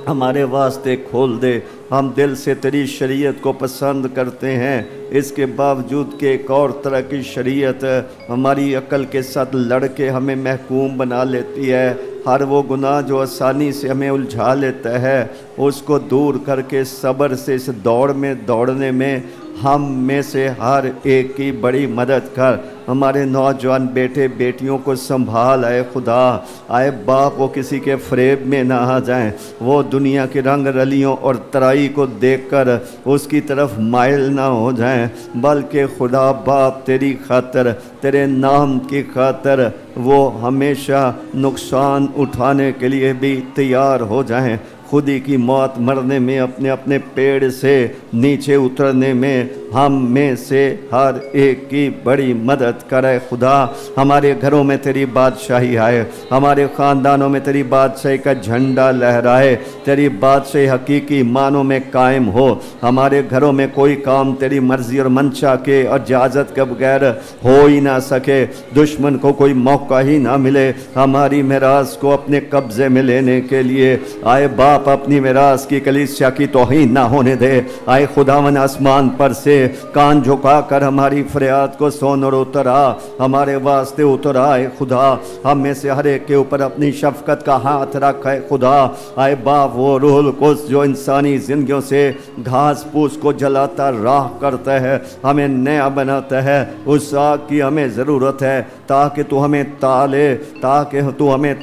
ہمارے واسطے کھول دے. ہم دل سے تیری شریعت کو پسند کرتے ہیں, اس کے باوجود کہ ایک اور طرح کی شریعت ہماری عقل کے ساتھ لڑ کے ہمیں محکوم بنا لیتی ہے. ہر وہ گناہ جو آسانی سے ہمیں الجھا لیتا ہے, اس کو دور کر کے صبر سے اس دوڑ میں دوڑنے میں ہم میں سے ہر ایک کی بڑی مدد کر. ہمارے نوجوان بیٹے بیٹیوں کو سنبھال. آئے خدا, آئے باپ, وہ کسی کے فریب میں نہ آ جائیں. وہ دنیا کی رنگ رلیوں اور ترائی کو دیکھ کر اس کی طرف مائل نہ ہو جائیں, بلکہ خدا باپ تیری خاطر, تیرے نام کی خاطر وہ ہمیشہ نقصان اٹھانے کے لیے بھی تیار ہو جائیں. خودی کی موت مرنے میں, اپنے اپنے پیڑ سے نیچے اترنے میں ہم میں سے ہر ایک کی بڑی مدد کرے. خدا ہمارے گھروں میں تیری بادشاہی آئے, ہمارے خاندانوں میں تیری بادشاہی کا جھنڈا لہرائے, تیری بادشاہی حقیقی معنوں میں قائم ہو. ہمارے گھروں میں کوئی کام تیری مرضی اور منشا کے اور اجازت کے بغیر ہو ہی نہ سکے, دشمن کو کوئی موقع ہی نہ ملے ہماری میراث کو اپنے قبضے میں لینے کے لیے. آئے باپ, اپنی میراث کی کلیسیا کی توہین نہ ہونے دے. آئے خداوند آسمان پر سے کان جھکا کر ہماری فریاد کو سن اور اترا, ہمارے واسطے اترا. آئے خدا, ہم میں سے ہر ایک کے اوپر اپنی شفقت کا ہاتھ رکھ. ہے خدا, آئے باپ, وہ روح القدس جو انسانی زندگیوں سے گھاس پھوس کو جلاتا راہ کرتا ہے, ہمیں نیا بناتا ہے, اس آگ کی ہمیں ضرورت ہے تاکہ تو ہمیں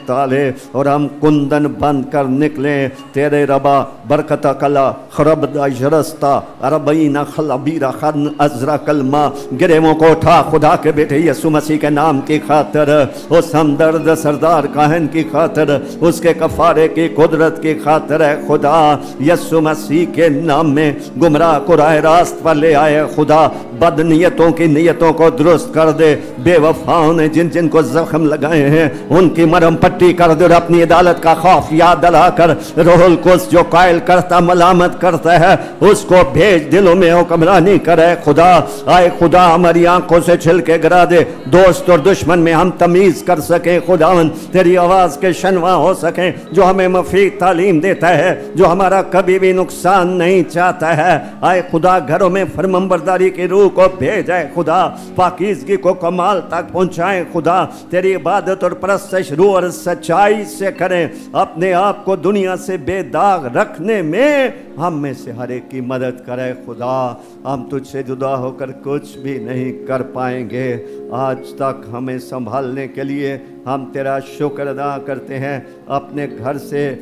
تالے اور ہم کندن بند کر نکلیں. تیرے ربا برکتا کلا خرب جرستا عربین خلبیرا خن ازرا کلمہ. گریووں کو اٹھا خدا کے بیٹے یسوع مسیح کے نام کی خاطر, اس ہمدرد سردار کاہن کی خاطر, اس کے کفارے کی قدرت کی خاطر. ہے خدا, یسوع مسیح کے نام میں گمراہ کو راہ راست پر لے آئے. خدا, بد نیتوں کی نیتوں کو درست کر دے. بے وفاؤں نے جن جن کو زخم لگائے ہیں ان کی مرہم پٹی کر دے, اور اپنی عدالت کا خوف یاد دلا کر روح القدس جو قائل کرتا ملامت کرتا ہے اس کو بھیج, دلوں میں حکمرانی کرے. خدا, آئے خدا, ہماری آنکھوں سے چھلکے گرا دے, دوست اور دشمن میں ہم تمیز کر سکیں. خداوند, تیری آواز کے شنوا ہو سکیں, جو ہمیں مفید تعلیم دیتا ہے, جو ہمارا کبھی بھی نقصان نہیں چاہتا ہے. آئے خدا, گھروں میں فرمانبرداری کی روح کو بھیجائے. خدا, پاکیزگی کو کمال تک پہنچائیں. خدا, تیری عبادت اور پرستش روح اور سچائی سے کریں. اپنے آپ کو دنیا سے بے داغ رکھنے میں ہم میں سے ہر ایک کی مدد کرے. خدا, ہم تجھ سے جدا ہو کر کچھ بھی نہیں کر پائیں گے. آج تک ہمیں سنبھالنے کے لیے ہم تیرا شکر ادا کرتے ہیں, اپنے گھر سے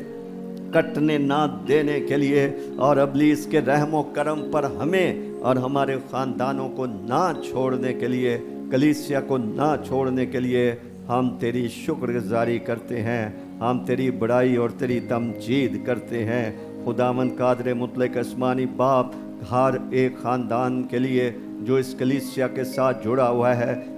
کٹنے نہ دینے کے لیے, اور ابلیس کے رحم و کرم پر ہمیں اور ہمارے خاندانوں کو نہ چھوڑنے کے لیے, کلیسیا کو نہ چھوڑنے کے لیے ہم تیری شکر گزاری کرتے ہیں. ہم تیری بڑائی اور تیری تمجید کرتے ہیں. خداوند قادر مطلق آسمانی باپ, ہر ایک خاندان کے لیے جو اس کلیسیا کے ساتھ جڑا ہوا ہے,